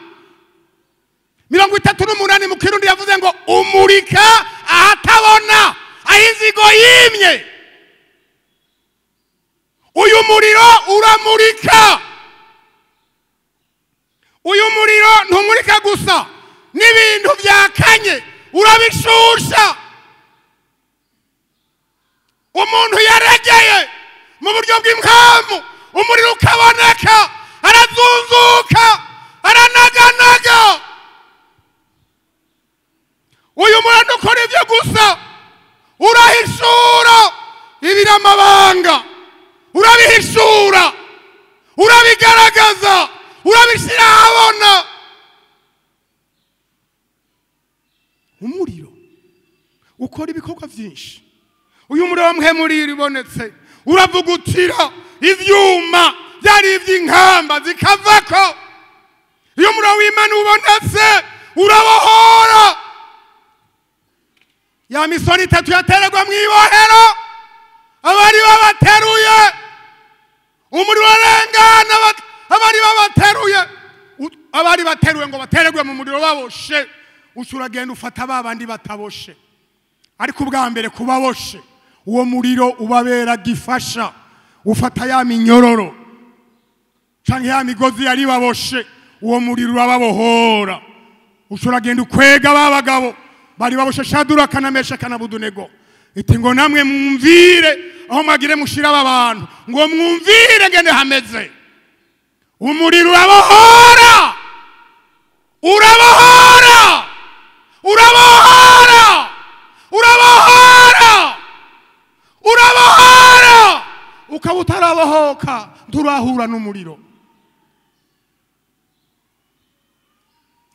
38 mu Kirundi yavuze ngo umurika ahatabona, ahinzigo yimye. Uyu muriro uramurika. Uyu muriro ntumurika gusa n'ibintu byakanye urabishusha. Umuntu yaregeye mu buryo bw'impamvu, umuriro ukaboneka, arazunzuka, aranaganaga. Uyu muntu ukora ibyo gusa, urahishura ibiramabanga, urabihishura, urabigaragaza, urabishyira ahabona. Umuriro ukora ibikorwa byinshi. Uyu muriro w'Imana ibonetse, uravugutira ivyuma byari iby'inkamba zikavako. Uyu muriro w'Imana ubonetse, urabohora. Ya misoni 3 yatererwa mu ibohero, abari babateruye, umuriro urengana, abari babateruye, abari bateruye ngo batererwe mu muriro baboshe. Ushuragenda ufata babandi bataboshe, ariko ubwa mbere kubaboshe uwo muriro ubabera gifasha. Ufata ya minyororo canke ya migozi yari baboshe, uwo muriro urababohora. Ushuragenda ukwega babagabo bari baboshe Shaduraka na Meshaki na Abedenego, iti ngo namwe mwumvire aho magire mushira abantu, ngo mwumvire ngene hameze. Umuriro urabohora, urabohora, urabohora, urabohora, urabohora. Ukaba utarabohoka nturahura n'umuriro,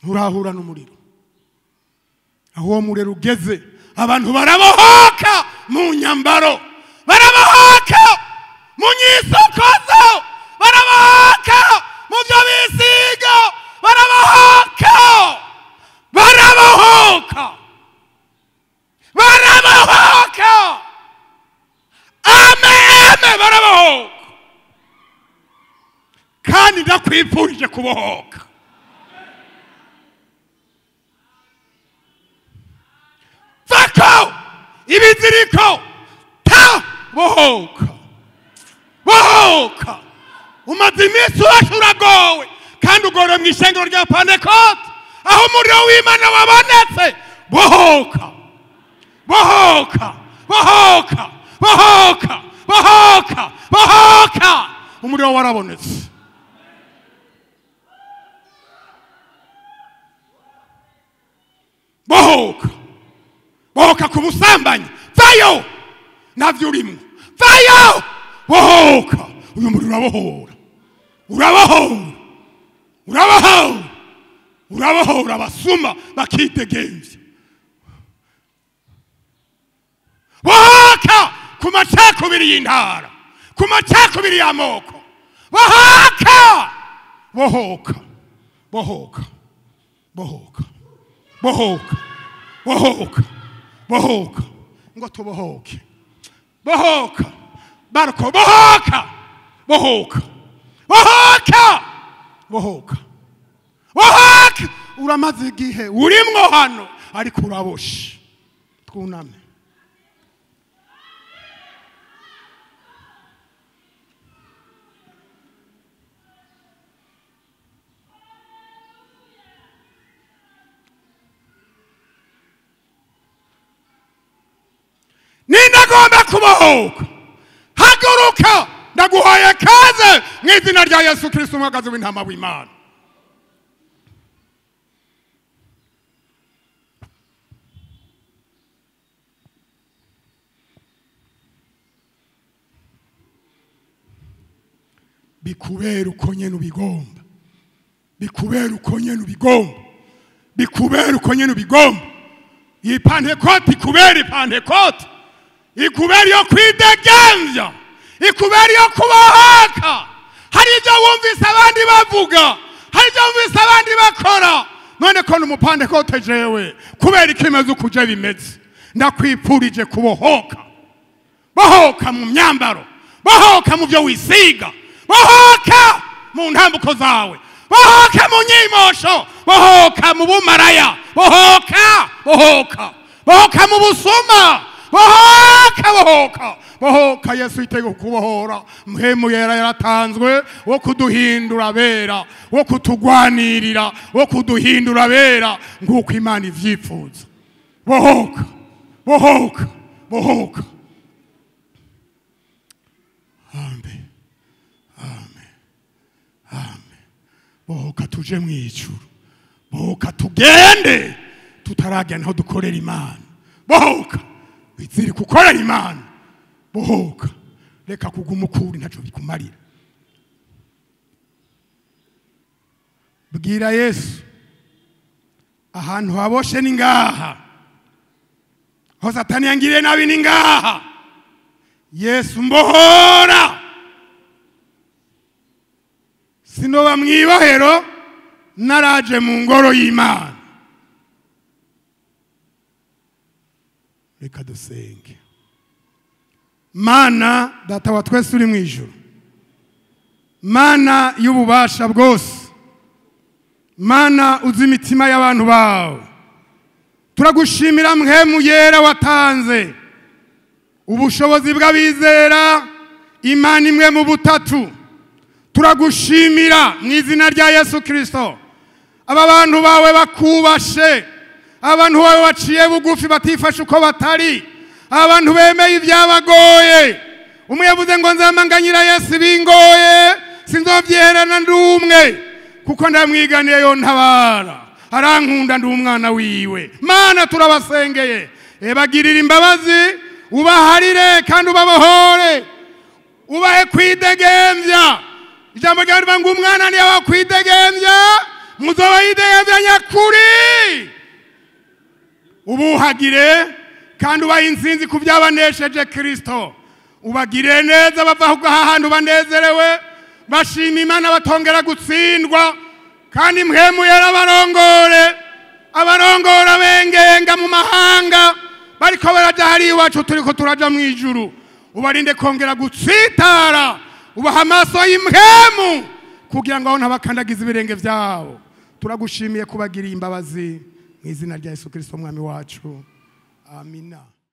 nturahura n'umuriro. Aho uwo muriro ugeze, abantu barabohoka mu nyambaro, barabohoka mu nyisokozo, barabohoka mu byo bisiga, barabohoka, barabohoka, barabohoka. Amen, barabohoka. Kandi ndakwifurije kubohoka. Fako ibiziriko ta bohoka, bohoka. Umaze iminsi urashuragowe kandi ugora mu ishengero rya Pentecote, aho umuriro w'Imana wabonetse. Bohoka, bohoka, bohoka, bohoka, bohoka, bohoka. Umuriro warabonetse. Bohoka, bohoka ku busambanyi, vayo, navyo urimo, vayo, bohoka. Uyu muriro urabohora, urabohora, urabohora, urabohora abasuma bakidegemvya. Bohoka ku macakubiri y'intara, ku macakubiri y'amoko. Bohoka, bohoka, bohoka, bohoka, bohoka, bohoka, bohoka. Ngo tubohoke, bohoka. Barko, bohoka, bohoka, bohoka, bohoka, bohoka. Uramaze igihe urimwo hano, ariko uraboshe. Twuname. Nindagomba kubohoka. Haguruka turaguhaye kaze mu izina rya Yesu Kristo umwagazi w'intama w'Imana. Bikubera uko nyene ubigomba, bikubera uko nyene ubigomba, bikubera uko nyene ubigomba. Iyi Pentekote ikubera iPentekote, ikubera iyo kwidegemvya, ikubera iyo kubohoka. Hari ibyo wumvise abandi bavuga, hari ibyo wumvise abandi bakora, none ko n'umupentekote jewe kubera ikimeze ukuje bimeze ndakwipfurije kubohoka. Bohoka mu myambaro, bohoka mu byo wisiga, bohoka mu ntambuko zawe, bohoka mu nyimosho, bohoka mu bumaraya, bohoka mu busuma, bohoka. Yesu yitego kubohora. Mpemu yera yaratanzwe wo kuduhindura bera, wo kutugwanirira, wo kuduhindura bera nguko Imana ivyifuza. Bohoka. Amen. Bohoka tuje mwijuru, bohoka tugende tutaragera naho dukorera Imana. Bohoka wiziri kukorera Imana. Bohoka reka kuguma ukuri ntaco bikumarira. Bwira Yesu ahantu haboshe ni ngaha, aho Satani yangiriye nabi ni ngaha. Yesu mbohora, sinoba mwibohero naraje mu ngoro y'Imana. Reka dusenge. Mana data wa twese uri mu ijuru, Mana y'ububasha bwose, Mana uzi imitima y'abantu bawe, turagushimira mpemu yera watanze ubushobozi bw'abizera Imana imwe mu butatu. Turagushimira mu izina rya Yesu Kristo aba bantu bawe bakubashe, abantu bawe baciye bugufi batifashe uko batari, abantu bemeye ibyabagoye. Umwe yavuze ngo nzamanganyira Yesu bingoye sinzovyiherana ndumwe, kuko ndamwiganiye yo ntabara, arankunda ndi umwana wiwe. Mana turabasengeye, bagirira imbabazi, ubaharire kandi ubabohore, ubahe kwidegemvya. Ijambo ryawe rivuga ngo umwana niyo wakwidegemvya muzoba yidegemvya nyakuri. Ubuhagire kandi ubahe intsinzi ku byabanesheje Kristo. Ubagire neza bava ahantu banezerewe, bashima Imana batongera gutsindwa, kandi mpemu yera abarongora bengenga mu mahanga bariko baraja hari iwacu turiko turaja mu ijuru. Ubarinde kongera gutsitara, ubaha amaso y'impemu kugira ngo ntabakandagize ibirenge byabo. Turagushimiye kubagiriye imbabazi mu izina rya Yesu Kristo umwami wacu. Amina.